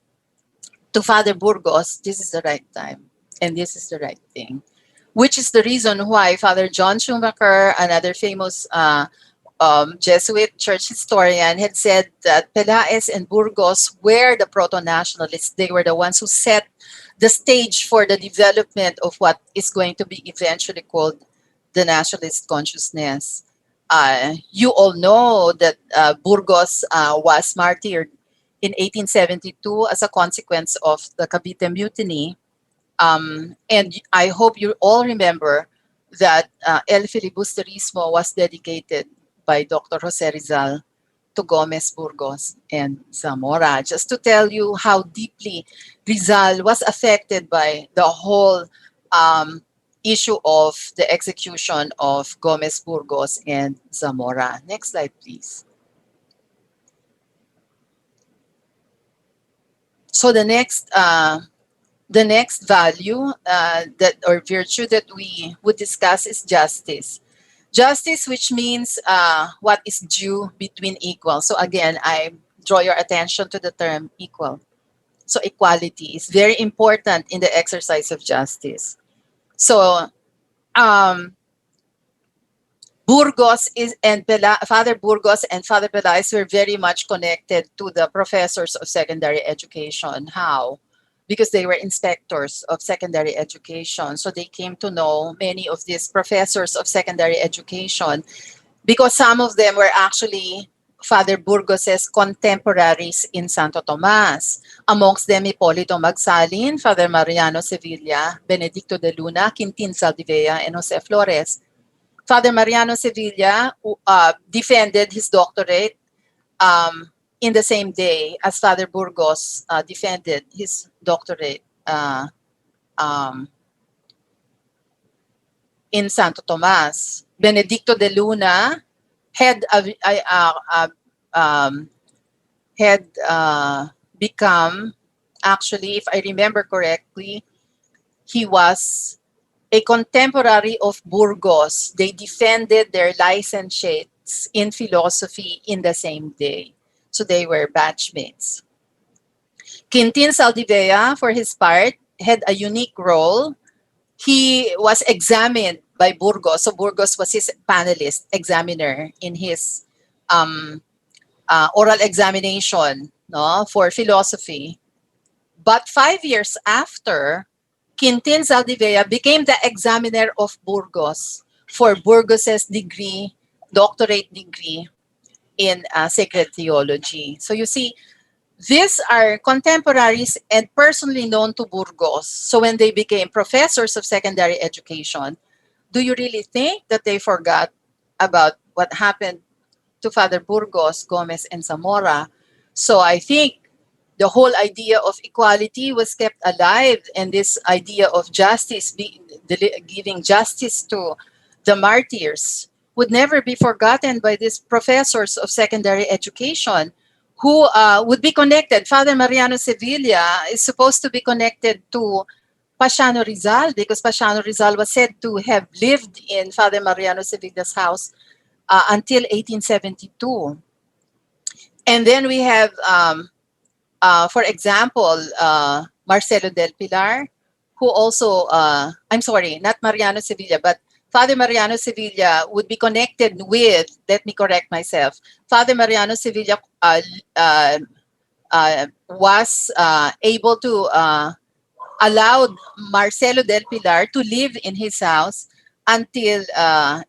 to Father Burgos, this is the right time, and this is the right thing, which is the reason why Father John Schumacher, another famous Jesuit church historian, had said that Pelaez and Burgos were the proto-nationalists. They were the ones who set the stage for the development of what is going to be eventually called the nationalist consciousness. You all know that Burgos was martyred in 1872 as a consequence of the Cavite Mutiny. And I hope you all remember that El Filibusterismo was dedicated by Dr. Jose Rizal to Gomez Burgos and Zamora, just to tell you how deeply Rizal was affected by the whole issue of the execution of Gomez Burgos and Zamora. Next slide, please. So the next value that or virtue that we would discuss is justice. Justice, which means what is due between equal. So again, I draw your attention to the term equal. So equality is very important in the exercise of justice. So Burgos Father Burgos and Father Peláez were very much connected to the professors of secondary education. How? Because they were inspectors of secondary education. So they came to know many of these professors of secondary education because some of them were actually Father Burgos's contemporaries in Santo Tomas. Amongst them, Hipolito Magsalin, Father Mariano Sevilla, Benedicto de Luna, Quintin Saldivia, and Jose Flores. Father Mariano Sevilla defended his doctorate in the same day as Father Burgos defended his doctorate in Santo Tomas. Benedicto de Luna had become, actually, if I remember correctly, he was a contemporary of Burgos. They defended their licentiates in philosophy in the same day. So they were batchmates. Quintin Saldivia, for his part, had a unique role. He was examined by Burgos. So Burgos was his panelist, examiner in his oral examination, no, for philosophy. But 5 years after, Quintin Zaldivia became the examiner of Burgos for Burgos's degree, doctorate degree in sacred theology. So you see, these are contemporaries and personally known to Burgos. So when they became professors of secondary education, do you really think that they forgot about what happened to Father Burgos, Gomez, and Zamora? So I think the whole idea of equality was kept alive, and this idea of justice, giving justice to the martyrs, would never be forgotten by these professors of secondary education who would be connected. Father Mariano Sevilla is supposed to be connected to Pasiano Rizal because Pasiano Rizal was said to have lived in Father Mariano Sevilla's house until 1872. And then we have for example, Marcelo del Pilar, who also, I'm sorry, not Mariano Sevilla, but Father Mariano Sevilla would be connected with, let me correct myself, Father Mariano Sevilla was able to allow Marcelo del Pilar to live in his house until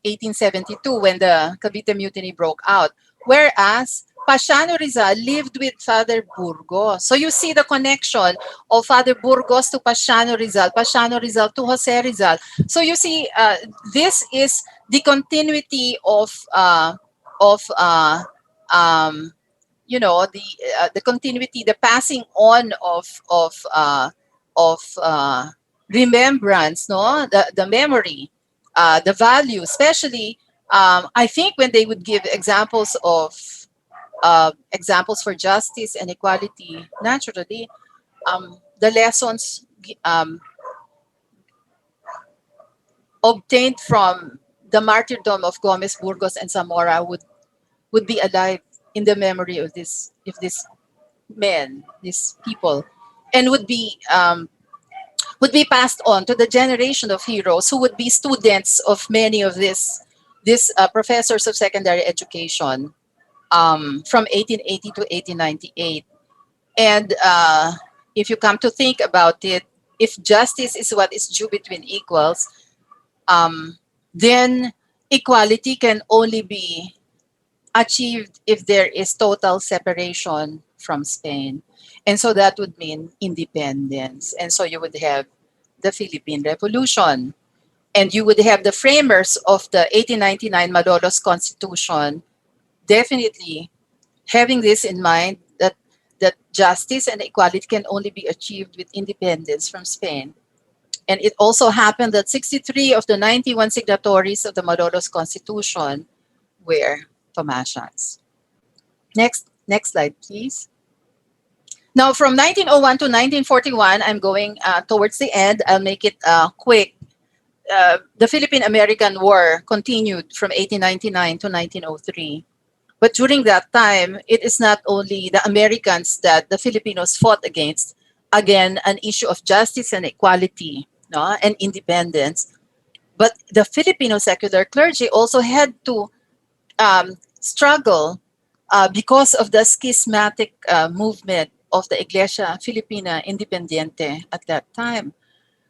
1872 when the Cavite Mutiny broke out. Whereas Pasiano Rizal lived with Father Burgos. So you see the connection of Father Burgos to Pasiano Rizal to Jose Rizal. So you see, this is the continuity of the continuity, the passing on of remembrance, no, the memory, the value, especially. I think when they would give examples of examples for justice and equality, naturally, the lessons obtained from the martyrdom of Gomez, Burgos, and Zamora would be alive in the memory of these men, these people, and would be passed on to the generation of heroes who would be students of many of these professors of secondary education from 1880 to 1898. And if you come to think about it, if justice is what is due between equals, then equality can only be achieved if there is total separation from Spain. And so that would mean independence. And so you would have the Philippine Revolution. And you would have the framers of the 1899 Malolos Constitution definitely having this in mind, that justice and equality can only be achieved with independence from Spain. And it also happened that 63 of the 91 signatories of the Malolos Constitution were Tomasians. Next slide, please. Now, from 1901 to 1941, I'm going towards the end. I'll make it quick. The Philippine-American War continued from 1899 to 1903. But during that time, it is not only the Americans that the Filipinos fought against. Again, an issue of justice and equality, no, and independence. But the Filipino secular clergy also had to struggle because of the schismatic movement of the Iglesia Filipina Independiente at that time.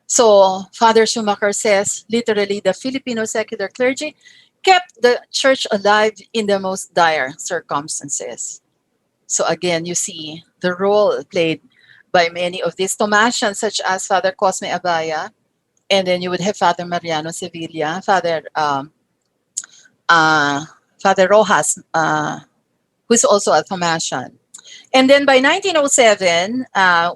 So Father Schumacher says, literally, the Filipino secular clergy kept the church alive in the most dire circumstances. So again, you see the role played by many of these Tomasians, such as Father Cosme Abaya, and then you would have Father Mariano Sevilla, uh, Father Rojas, who is also a Tomasian. And then by 1907,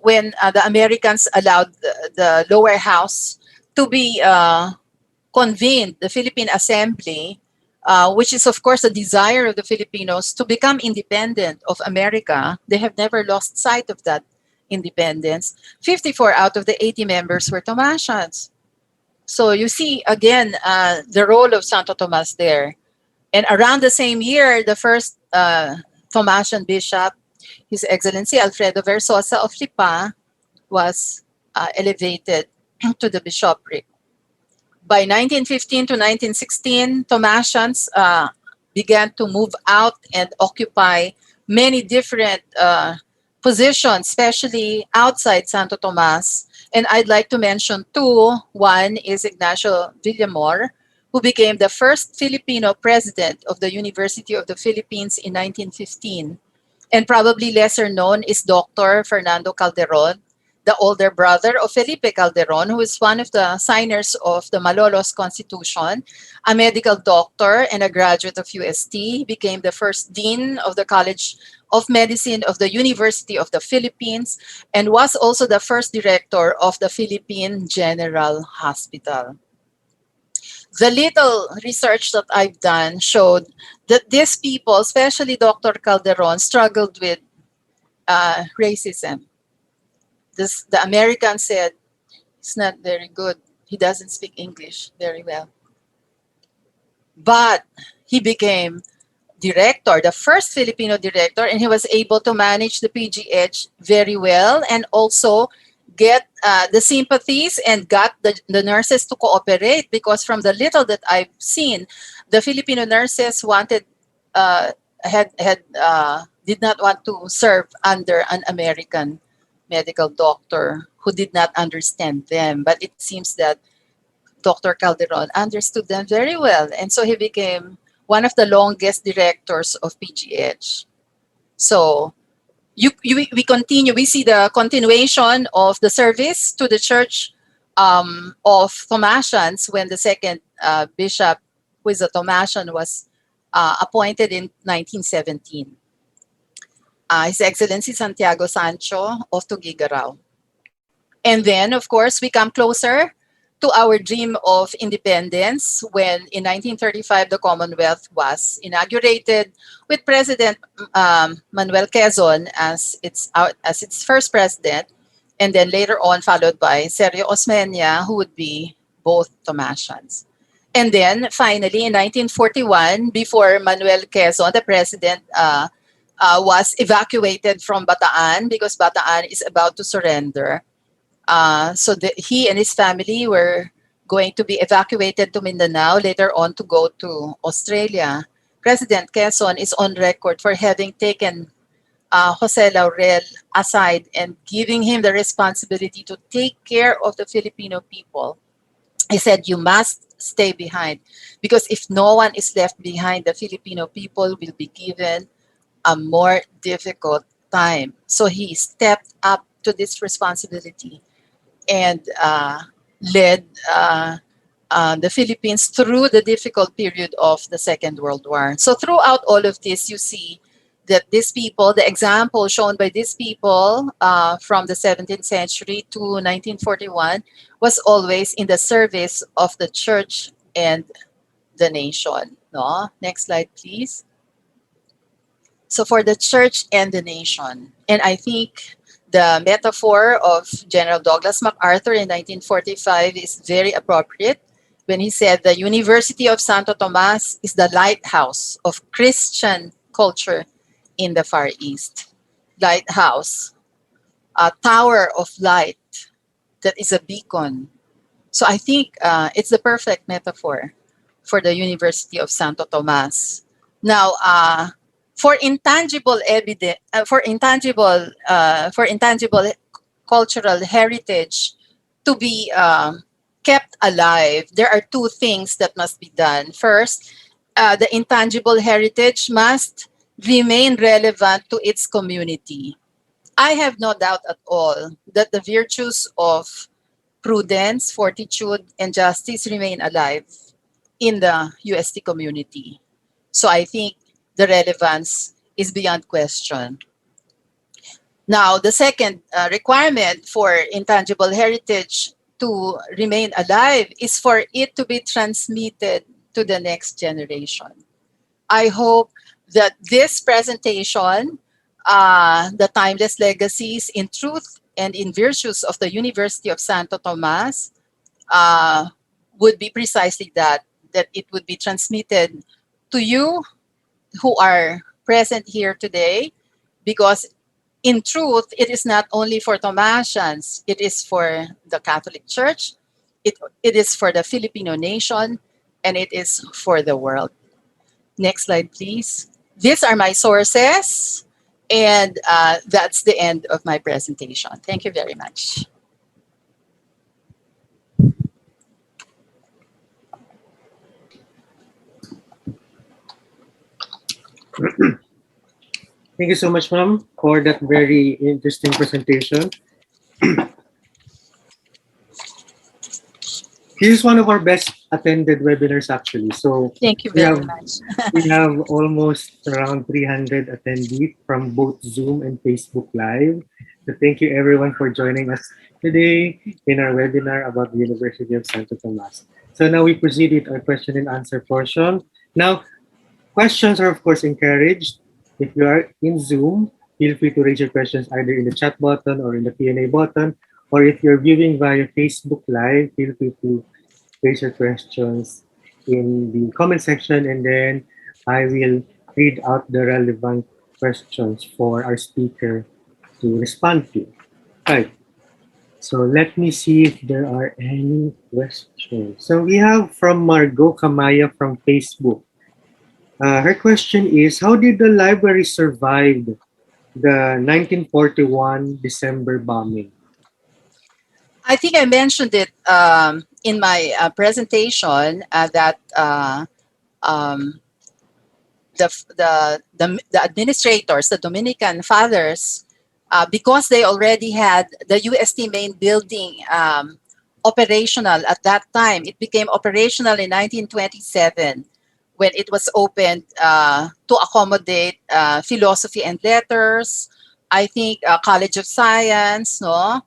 when the Americans allowed the lower house to be convened, the Philippine Assembly, which is, of course, a desire of the Filipinos to become independent of America, they have never lost sight of that independence. 54 out of the 80 members were Tomasians. So you see, again, the role of Santo Tomas there. And around the same year, the first Tomasian bishop, His Excellency Alfredo Versosa of Lipa, was elevated to the bishopric. By 1915 to 1916, Tomasians began to move out and occupy many different positions, especially outside Santo Tomas. And I'd like to mention two. One is Ignacio Villamor, who became the first Filipino president of the University of the Philippines in 1915. And probably lesser known is Dr. Fernando Calderon, the older brother of Felipe Calderon, who is one of the signers of the Malolos Constitution, a medical doctor and a graduate of UST, became the first dean of the College of Medicine of the University of the Philippines, and was also the first director of the Philippine General Hospital. The little research that I've done showed that these people, especially Dr. Calderon, struggled with racism. The American said, it's not very good. He doesn't speak English very well. But he became director, the first Filipino director, and he was able to manage the PGH very well and also get the sympathies and got the nurses to cooperate, because from the little that I've seen, the Filipino nurses wanted, did not want to serve under an American medical doctor who did not understand them. But it seems that Dr. Calderon understood them very well. And so he became one of the longest directors of PGH. So we continue, we see the continuation of the service to the Church of Tomasians when the second bishop, who is a Tomasian, was appointed in 1917. His Excellency Santiago Sancho of Tuguegarao. And then, of course, we come closer to our dream of independence when in 1935 the Commonwealth was inaugurated with President Manuel Quezon as its first president, and then later on followed by Sergio Osmeña, who would be both Tomasians. And then finally in 1941, before Manuel Quezon, the president, was evacuated from Bataan because Bataan is about to surrender. So he and his family were going to be evacuated to Mindanao, later on to go to Australia. President Quezon is on record for having taken Jose Laurel aside and giving him the responsibility to take care of the Filipino people. He said, you must stay behind, because if no one is left behind, the Filipino people will be given a more difficult time. So he stepped up to this responsibility and led the Philippines through the difficult period of the Second World War. So throughout all of this, you see that these people, the example shown by these people from the 17th century to 1941 was always in the service of the church and the nation. No? Next slide, please. So for the church and the nation, and I think the metaphor of General Douglas MacArthur in 1945 is very appropriate when he said the University of Santo Tomas is the lighthouse of Christian culture in the Far East. Lighthouse, a tower of light that is a beacon. So I think it's the perfect metaphor for the University of Santo Tomas. Now, for intangible evidence, for intangible cultural heritage to be kept alive, there are two things that must be done. First, the intangible heritage must remain relevant to its community. I have no doubt at all that the virtues of prudence, fortitude, and justice remain alive in the UST community. So I think the relevance is beyond question. Now, the second requirement for intangible heritage to remain alive is for it to be transmitted to the next generation. I hope that this presentation, the timeless legacies in truth and in virtues of the University of Santo Tomas, would be precisely that it would be transmitted to you who are present here today, because in truth, it is not only for Tomasians, it is for the Catholic Church, it is for the Filipino nation, and it is for the world. Next slide, please. These are my sources, and that's the end of my presentation. Thank you very much. Thank you so much, ma'am, for that very interesting presentation. This is one of our best attended webinars, actually. So Thank you very much. we have almost around 300 attendees from both Zoom and Facebook Live. So thank you everyone for joining us today in our webinar about the University of Santo Tomas. So now we proceed with our question and answer portion. Now, questions are of course encouraged. If you are in Zoom, feel free to raise your questions either in the chat button or in the Q&A button. Or if you're viewing via Facebook Live, feel free to raise your questions in the comment section, and then I will read out the relevant questions for our speaker to respond to. Right. So let me see if there are any questions. So we have from Margot Kamaya from Facebook. Her question is, how did the library survive the 1941 December bombing? I think I mentioned it in my presentation that the administrators, the Dominican fathers, because they already had the UST main building operational at that time. It became operational in 1927 when it was opened to accommodate philosophy and letters. I think College of Science, no.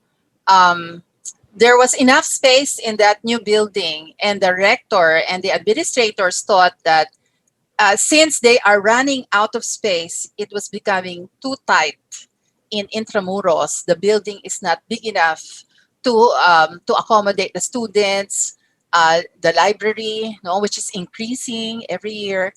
There was enough space in that new building, and the rector and the administrators thought that since they are running out of space, it was becoming too tight in Intramuros. The building is not big enough to accommodate the students, the library, no, which is increasing every year.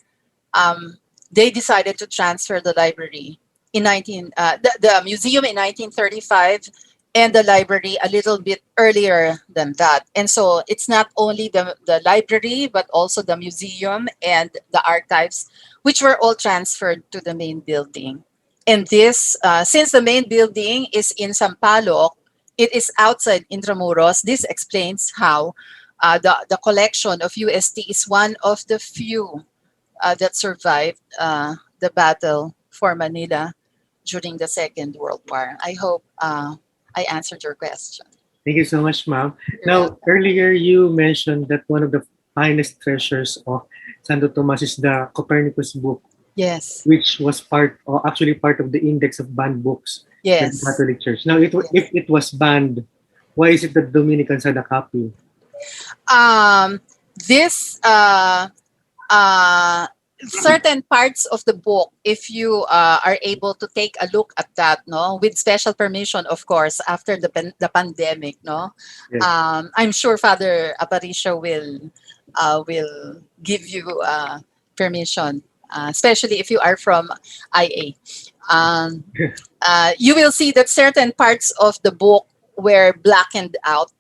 They decided to transfer the library in the museum in 1935, and the library a little bit earlier than that. And so it's not only the library, but also the museum and the archives, which were all transferred to the main building. And this, since the main building is in Sampaloc, it is outside Intramuros. This explains how the collection of UST is one of the few that survived the battle for Manila during the Second World War. I hope I answered your question. Thank you so much, ma'am. Now, earlier you mentioned that one of the finest treasures of Santo Tomas is the Copernicus book. Yes. Which was actually part of the index of banned books in the Catholic Church. Now, if it was banned, why is it that Dominicans had a copy? This certain parts of the book, if you are able to take a look at that, no, with special permission, of course, after the pandemic, no, Yes. I'm sure Father Aparicio will give you permission, especially if you are from IA. Um, you will see that certain parts of the book were blackened out.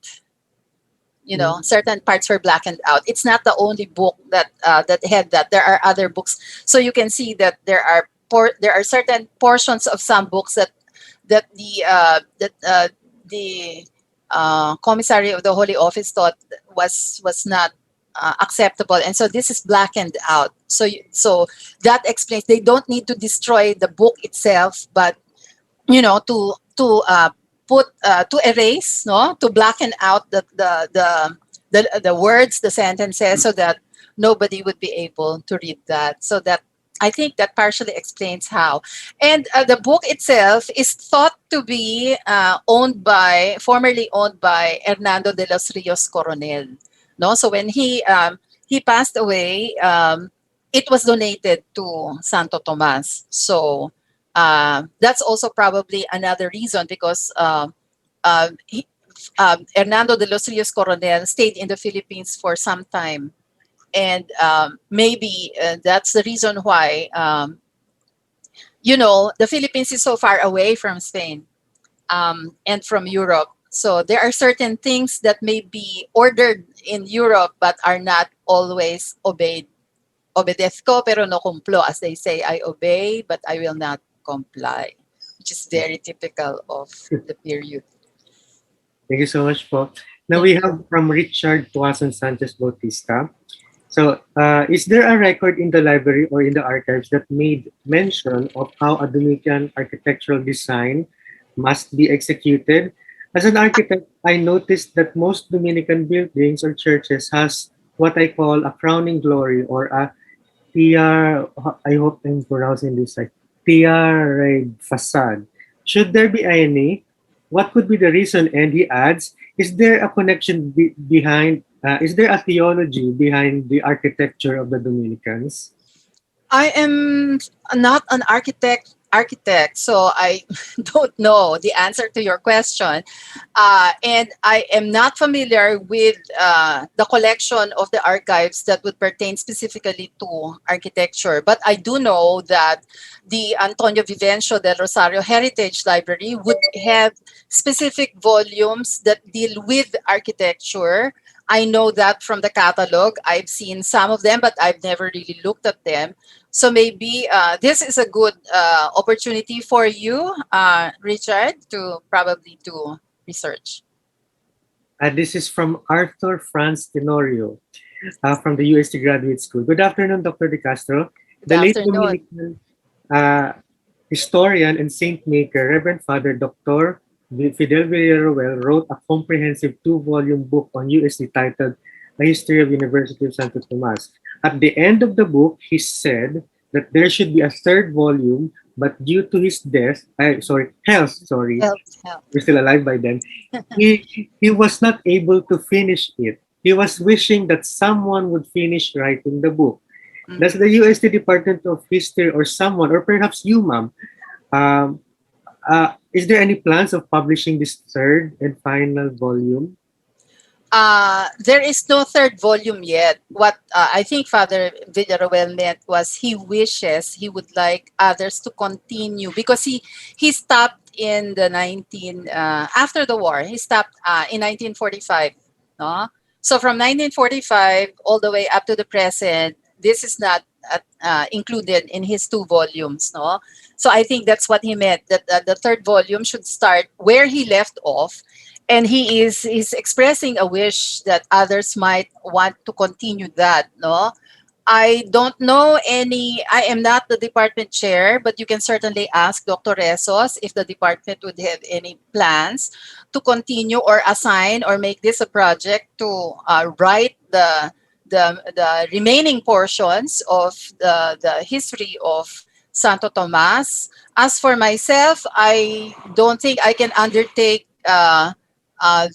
You know, Mm. certain parts were blackened out. It's not the only book that had that. There are other books, so you can see that there are certain portions of some books that the commissary of the Holy Office thought was not acceptable, and so this is blackened out. So that explains they don't need to destroy the book itself, but to put to erase, no, to blacken out the words, the sentences, so that nobody would be able to read that. So that, I think that partially explains how. And the book itself is thought to be formerly owned by Hernando de los Rios Coronel. No, so when he passed away, it was donated to Santo Tomas. So that's also probably another reason, because Hernando de los Rios Coronel stayed in the Philippines for some time. And maybe that's the reason why, the Philippines is so far away from Spain and from Europe. So there are certain things that may be ordered in Europe but are not always obeyed. Obedezco pero no cumplo, as they say. I obey but I will not comply, which is very typical of the period. Thank you so much, po. Now Thank we you. have from Richard Tuason Sanchez Bautista. So, is there a record in the library or in the archives that made mention of how a Dominican architectural design must be executed? As an architect, I noticed that most Dominican buildings or churches has what I call a crowning glory or a TR, I hope I'm pronouncing this right, TR facade. Should there be any? What could be the reason? And he adds, is there a connection behind, is there a theology behind the architecture of the Dominicans? I am not an architect, so I don't know the answer to your question. And I am not familiar with the collection of the archives that would pertain specifically to architecture. But I do know that the Antonio Vivencio del Rosario Heritage Library would have specific volumes that deal with architecture. I know that from the catalog. I've seen some of them, but I've never really looked at them. So maybe this is a good opportunity for you, Richard, to probably do research. This is from Arthur Franz Tenorio from the UST Graduate School. Good afternoon, Dr. De Castro. Good The late afternoon. Dominican uh, historian and saint maker, Reverend Father Dr. Fidel Villaruel wrote a comprehensive two-volume book on UST titled A History of University of Santo Tomas. At the end of the book, he said that there should be a third volume, but due to his health, Help, help. we're still alive by then, he was not able to finish it. He was wishing that someone would finish writing the book. Does the UST Department of History or someone, or perhaps you, ma'am, um, is there any plans of publishing this third and final volume? There is no third volume yet. What I think Father Villaruel meant was he would like others to continue, because he stopped in the 19 after the war. He stopped in 1945. No, so from 1945 all the way up to the present, this is not included in his two volumes. No, so I think that's what he meant, that the third volume should start where he left off, and he is expressing a wish that others might want to continue that. No, I don't know any. I am not the department chair, but you can certainly ask Dr. Resos if the department would have any plans to continue or assign or make this a project to write the remaining portions of the history of Santo Tomas. As for myself, I don't think I can undertake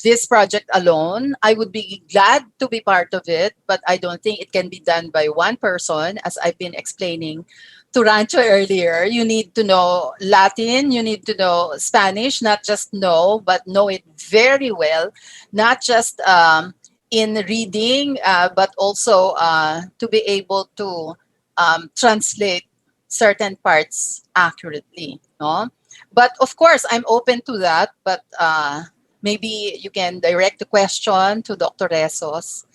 this project alone. I would be glad to be part of it, but I don't think it can be done by one person, as I've been explaining to Rancho earlier. You need to know Latin, you need to know Spanish, not just know, but know it very well, not just in reading, but also to be able to translate certain parts accurately. No? But of course, I'm open to that, but maybe you can direct the question to Dr. Resos,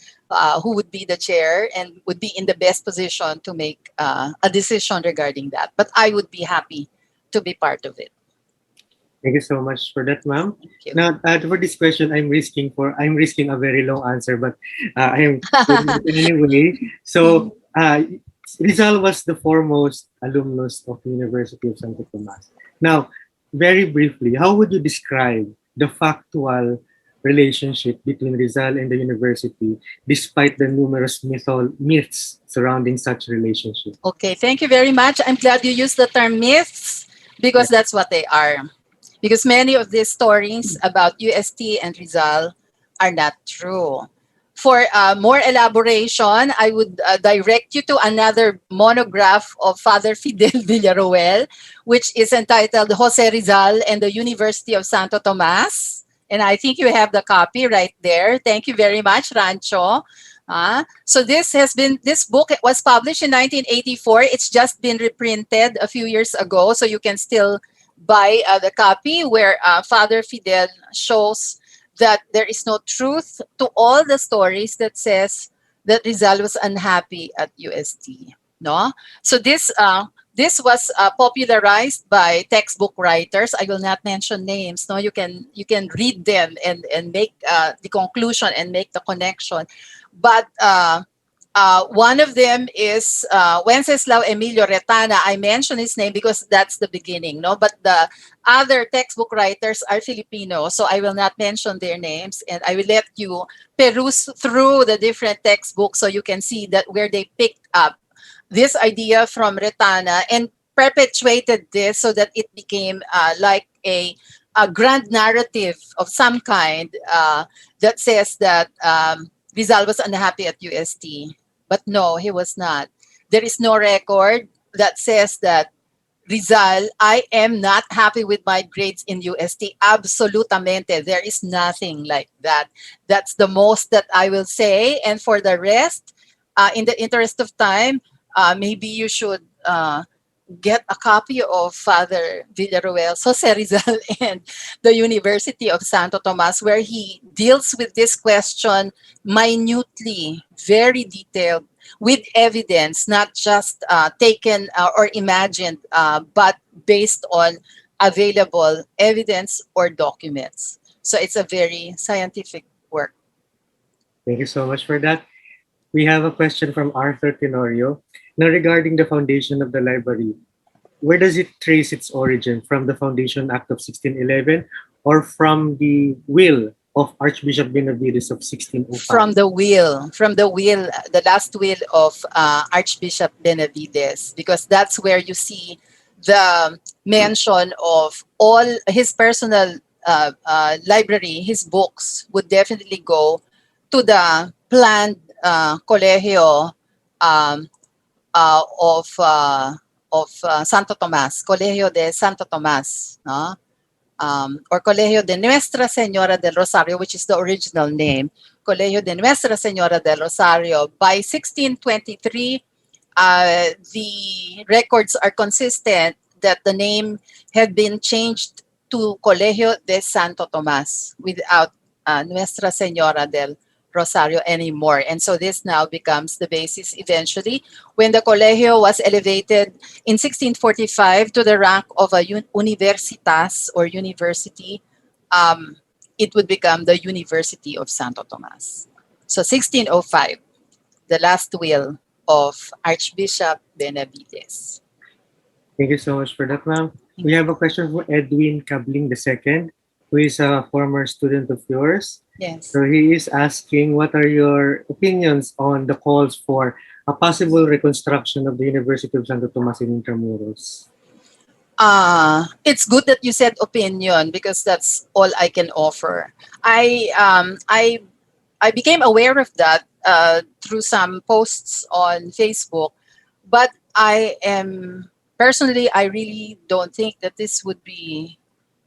who would be the chair and would be in the best position to make a decision regarding that. But I would be happy to be part of it. Thank you so much for that, ma'am. Thank you. Now, for this question, I'm risking a very long answer, but I am doing it anyway. So, Rizal was the foremost alumnus of the University of Santo Tomas. Now, very briefly, how would you describe the factual relationship between Rizal and the university, despite the numerous myths surrounding such relationship? Okay, thank you very much. I'm glad you used the term myths because that's what they are. Because many of these stories about UST and Rizal are not true. For more elaboration, I would direct you to another monograph of Father Fidel Villaruel, which is entitled Jose Rizal and the University of Santo Tomas. And I think you have the copy right there. Thank you very much, Rancho. So this book was published in 1984. It's just been reprinted a few years ago, so you can still buy the copy where Father Fidel shows that there is no truth to all the stories that says that Rizal was unhappy at UST. No, so this was popularized by textbook writers. I will not mention names. No, you can read them and make the conclusion and make the connection. But one of them is Wenceslao Emilio Retana. I mention his name because that's the beginning, no? But the other textbook writers are Filipino, so I will not mention their names, and I will let you peruse through the different textbooks so you can see that where they picked up this idea from Retana and perpetuated this so that it became like a grand narrative of some kind that says that Rizal was unhappy at UST. But no, he was not. There is no record that says that Rizal, I am not happy with my grades in UST. Absolutamente. There is nothing like that. That's the most that I will say. And for the rest, in the interest of time, maybe you should get a copy of Father Villaruel's Jose Rizal and the University of Santo Tomas, where he deals with this question minutely, very detailed, with evidence, not just taken or imagined, but based on available evidence or documents. So it's a very scientific work. Thank you so much for that. We have a question from Arthur Tenorio. Now, regarding the foundation of the library, where does it trace its origin? From the Foundation Act of 1611 or from the will of Archbishop Benavides of 1605? From the will, the last will of Archbishop Benavides, because that's where you see the mention of all his personal library, his books would definitely go to the planned colegio of Santo Tomas, Colegio de Santo Tomas, no? Or Colegio de Nuestra Señora del Rosario, which is the original name, Colegio de Nuestra Señora del Rosario. By 1623, the records are consistent that the name had been changed to Colegio de Santo Tomas without Nuestra Señora del Rosario anymore. And so this now becomes the basis eventually. When the colegio was elevated in 1645 to the rank of a universitas or university, it would become the University of Santo Tomas. So 1605, the last will of Archbishop Benavides. Thank you so much for that, ma'am. We have a question for Edwin Cabling II, who is a former student of yours. Yes. So he is asking, what are your opinions on the calls for a possible reconstruction of the University of Santo Tomas in Intramuros? It's good that you said opinion because that's all I can offer. I um, I I became aware of that through some posts on Facebook, but I am personally I really don't think that this would be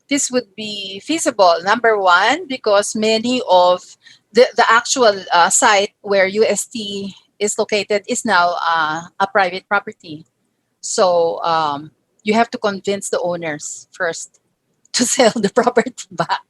feasible. Number one, because many of the actual site where UST is located is now a private property. So you have to convince the owners first to sell the property back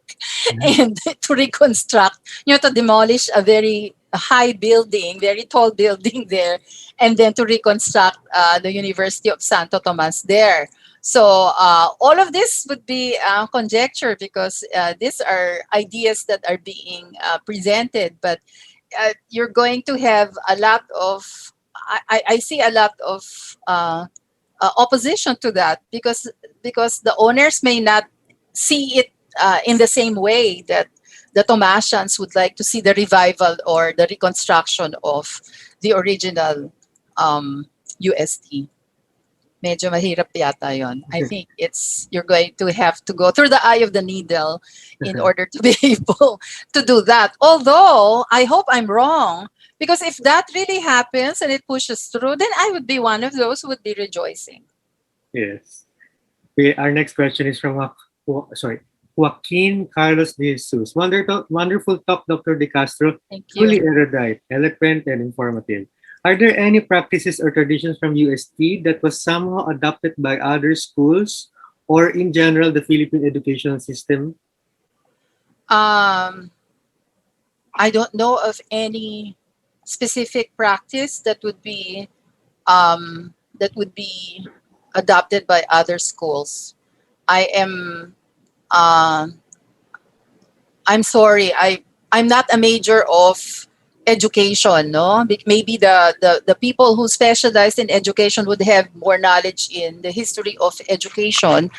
and to reconstruct, to demolish a very high building, very tall building there, and then to reconstruct the University of Santo Tomas there. So all of this would be conjecture because these are ideas that are being presented, but you're going to have a lot of, I see a lot of opposition to that because the owners may not see it in the same way that the Tomasians would like to see the revival or the reconstruction of the original UST. Medyo mahirap yata yon. I think you're going to have to go through the eye of the needle in order to be able to do that. Although I hope I'm wrong, because if that really happens and it pushes through, then I would be one of those who would be rejoicing. Yes. Okay, our next question is from Joaquin Carlos de Jesus. Wonderful talk, Dr. De Castro. Thank Truly you. erudite, eloquent, and informative. Are there any practices or traditions from UST that was somehow adopted by other schools or in general the Philippine educational system? Um, I don't know of any specific practice that would be adopted by other schools. I am uh, I'm sorry. I'm not a major of education. No, maybe the people who specialize in education would have more knowledge in the history of education,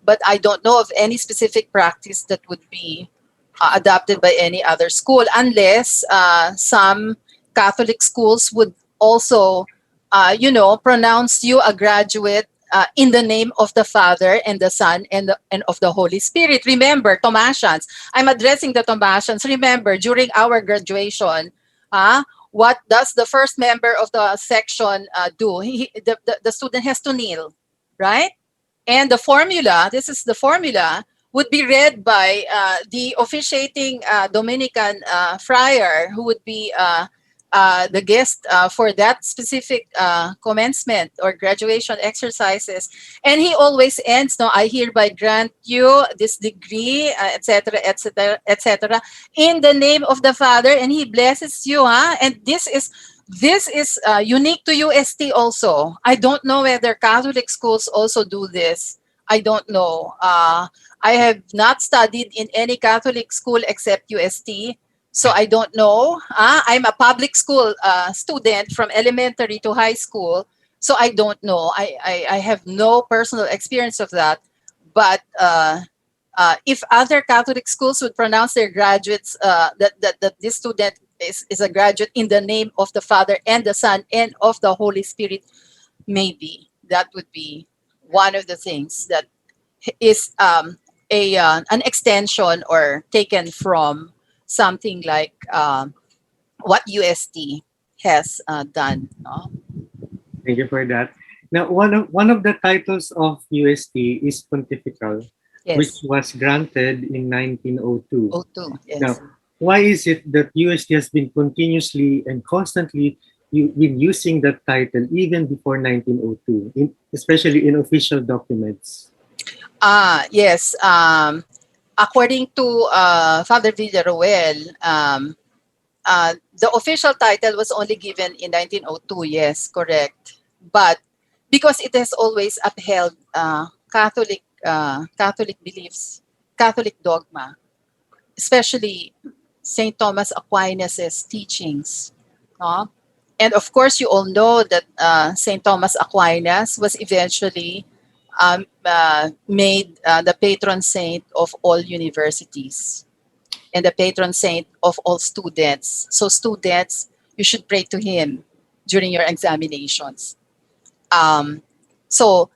but I don't know of any specific practice that would be adopted by any other school, unless some Catholic schools would also, pronounce you a graduate in the name of the Father and the Son and of the Holy Spirit. Remember, Tomasians. I'm addressing the Tomasians. Remember, during our graduation, what does the first member of the section do? The student has to kneel, right? And the formula, this is the formula, would be read by the officiating Dominican friar, who would be the guest for that specific commencement or graduation exercises. And he always ends, no, I hereby grant you this degree, etc., etc., etc., in the name of the Father, and he blesses you. And this is unique to UST also. I don't know whether Catholic schools also do this. I don't know. I have not studied in any Catholic school except UST, so I don't know. I'm a public school student from elementary to high school, so I don't know. I have no personal experience of that. But if other Catholic schools would pronounce their graduates that this student is a graduate in the name of the Father and the Son and of the Holy Spirit, maybe that would be one of the things that is an extension or taken from something like what UST has done. No? Thank you for that. Now, one of the titles of UST is Pontifical, which Yes. was granted in 1902. O2. Now, Yes. why is it that UST has been continuously and constantly been using that title even before 1902, especially in official documents? Yes. According to Father Villaruel, the official title was only given in 1902. Yes, correct. But because it has always upheld Catholic beliefs, Catholic dogma, especially Saint Thomas Aquinas' teachings. No? And of course, you all know that Saint Thomas Aquinas was eventually made the patron saint of all universities and the patron saint of all students. So, students, you should pray to him during your examinations. Um, so,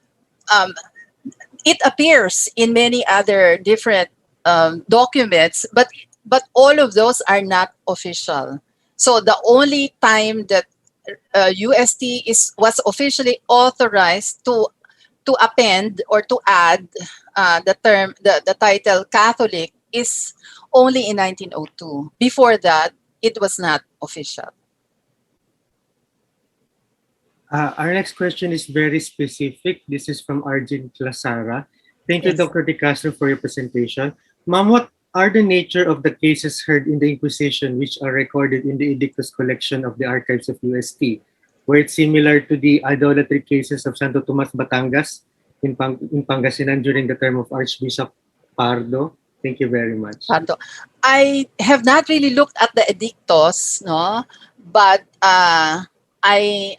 um, It appears in many other different documents, but all of those are not official. So the only time that UST was officially authorized to append or to add the title Catholic is only in 1902. Before that, it was not official. Our next question is very specific. This is from Arjun Clasara. Thank you, Yes. Dr. De Castro, for your presentation. Ma'am, what are the nature of the cases heard in the Inquisition which are recorded in the Edictus collection of the archives of UST? Were it similar to the idolatry cases of Santo Tomas Batangas in Pangasinan during the term of Archbishop Pardo? Thank you very much. Pardo. I have not really looked at the edictos, no, but I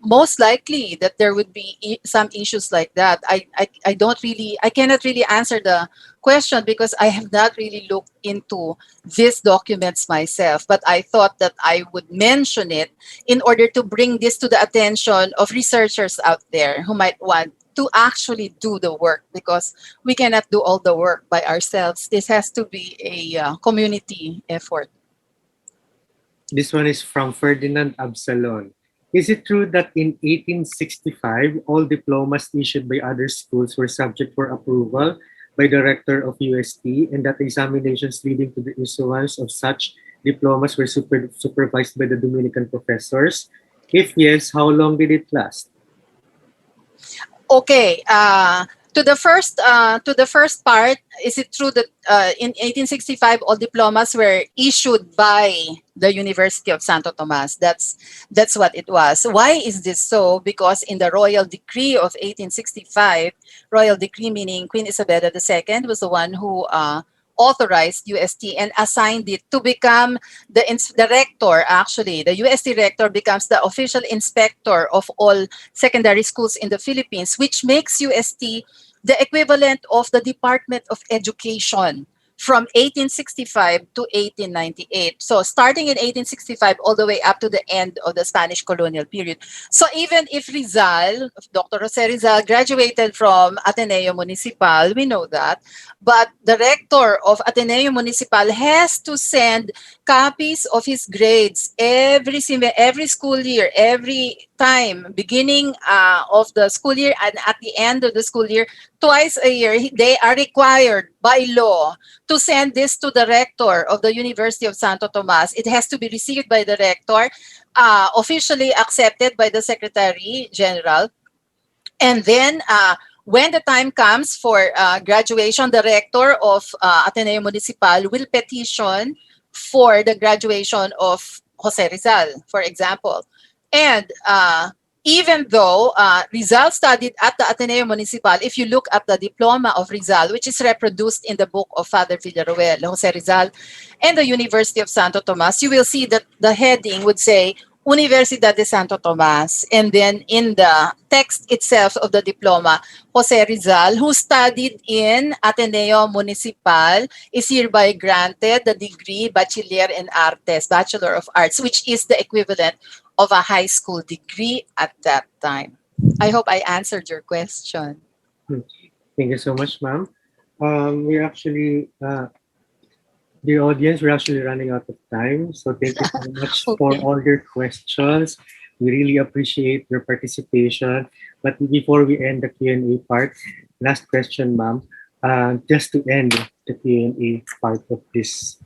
most likely that there would be some issues like that. I cannot really answer the question because I have not really looked into these documents myself, but I thought that I would mention it in order to bring this to the attention of researchers out there who might want to actually do the work, because we cannot do all the work by ourselves. This has to be a community effort. This one is from Ferdinand Absalon. Is it true that in 1865, all diplomas issued by other schools were subject for approval by the rector of UST, and that examinations leading to the issuance of such diplomas were supervised by the Dominican professors? If yes, how long did it last? Okay. To the first part, is it true that in 1865 all diplomas were issued by the University of Santo Tomas? That's what it was. Why is this so? Because in the royal decree of 1865, royal decree meaning Queen Isabella II was the one who authorized UST and assigned it to become the rector. Actually, the UST rector becomes the official inspector of all secondary schools in the Philippines, which makes UST the equivalent of the Department of Education from 1865 to 1898. So starting in 1865 all the way up to the end of the Spanish colonial period. So even if Rizal, Dr. Jose Rizal graduated from Ateneo Municipal, we know that, but the rector of Ateneo Municipal has to send copies of his grades every school year, every time, beginning of the school year and at the end of the school year, twice a year. They are required by law to send this to the rector of the University of Santo Tomas. It has to be received by the rector, officially accepted by the Secretary General, and then when the time comes for graduation, the rector of Ateneo Municipal will petition for the graduation of Jose Rizal, for example. And even though Rizal studied at the Ateneo Municipal, if you look at the diploma of Rizal, which is reproduced in the book of Father Villaruel, Jose Rizal, and the University of Santo Tomas, you will see that the heading would say Universidad de Santo Tomas. And then in the text itself of the diploma, Jose Rizal, who studied in Ateneo Municipal, is hereby granted the degree Bachiller en Artes, Bachelor of Arts, which is the equivalent of a high school degree at that time. I hope I answered your question. Thank you so much, ma'am. We're actually Dear audience, we're actually running out of time. So thank you so much for Okay. all your questions. We really appreciate your participation. But before we end the Q&A part, last question, ma'am. Just to end the Q&A part of this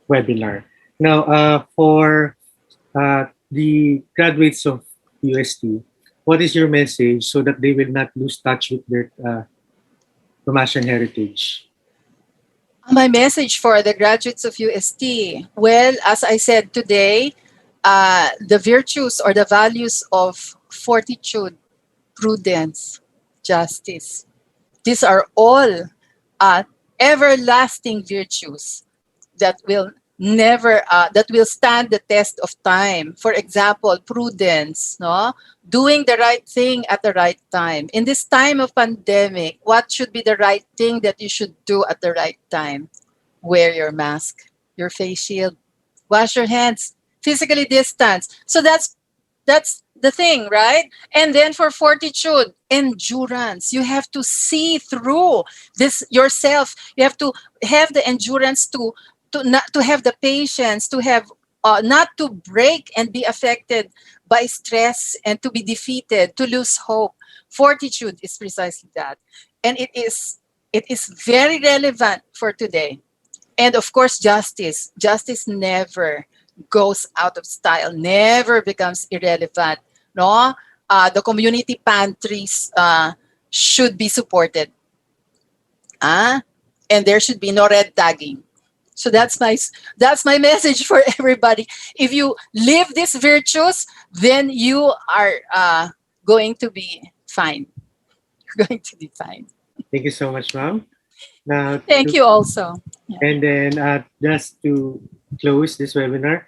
webinar. Now, for the graduates of UST, what is your message so that they will not lose touch with their Tomasian heritage? My message for the graduates of UST, well, as I said today, the virtues or the values of fortitude, prudence, justice, these are all everlasting virtues that will that will stand the test of time. For example, prudence, no, doing the right thing at the right time. In this time of pandemic, what should be the right thing that you should do at the right time? Wear your mask, your face shield, wash your hands, physically distance. So that's That's the thing, right? And then for fortitude, endurance. You have to see through this yourself. You have to have the endurance to not to have the patience to have not to break and be affected by stress and to be defeated, to lose hope. Fortitude is precisely that, and it is very relevant for today. And of course, justice. Justice never goes out of style, never becomes irrelevant. No, the community pantries should be supported. Ah, and there should be no red tagging. So that's my message for everybody. If you live these virtues, then you are going to be fine. You're going to be fine. Thank you so much, ma'am. Now, Thank you also. Yeah. and then just to close this webinar,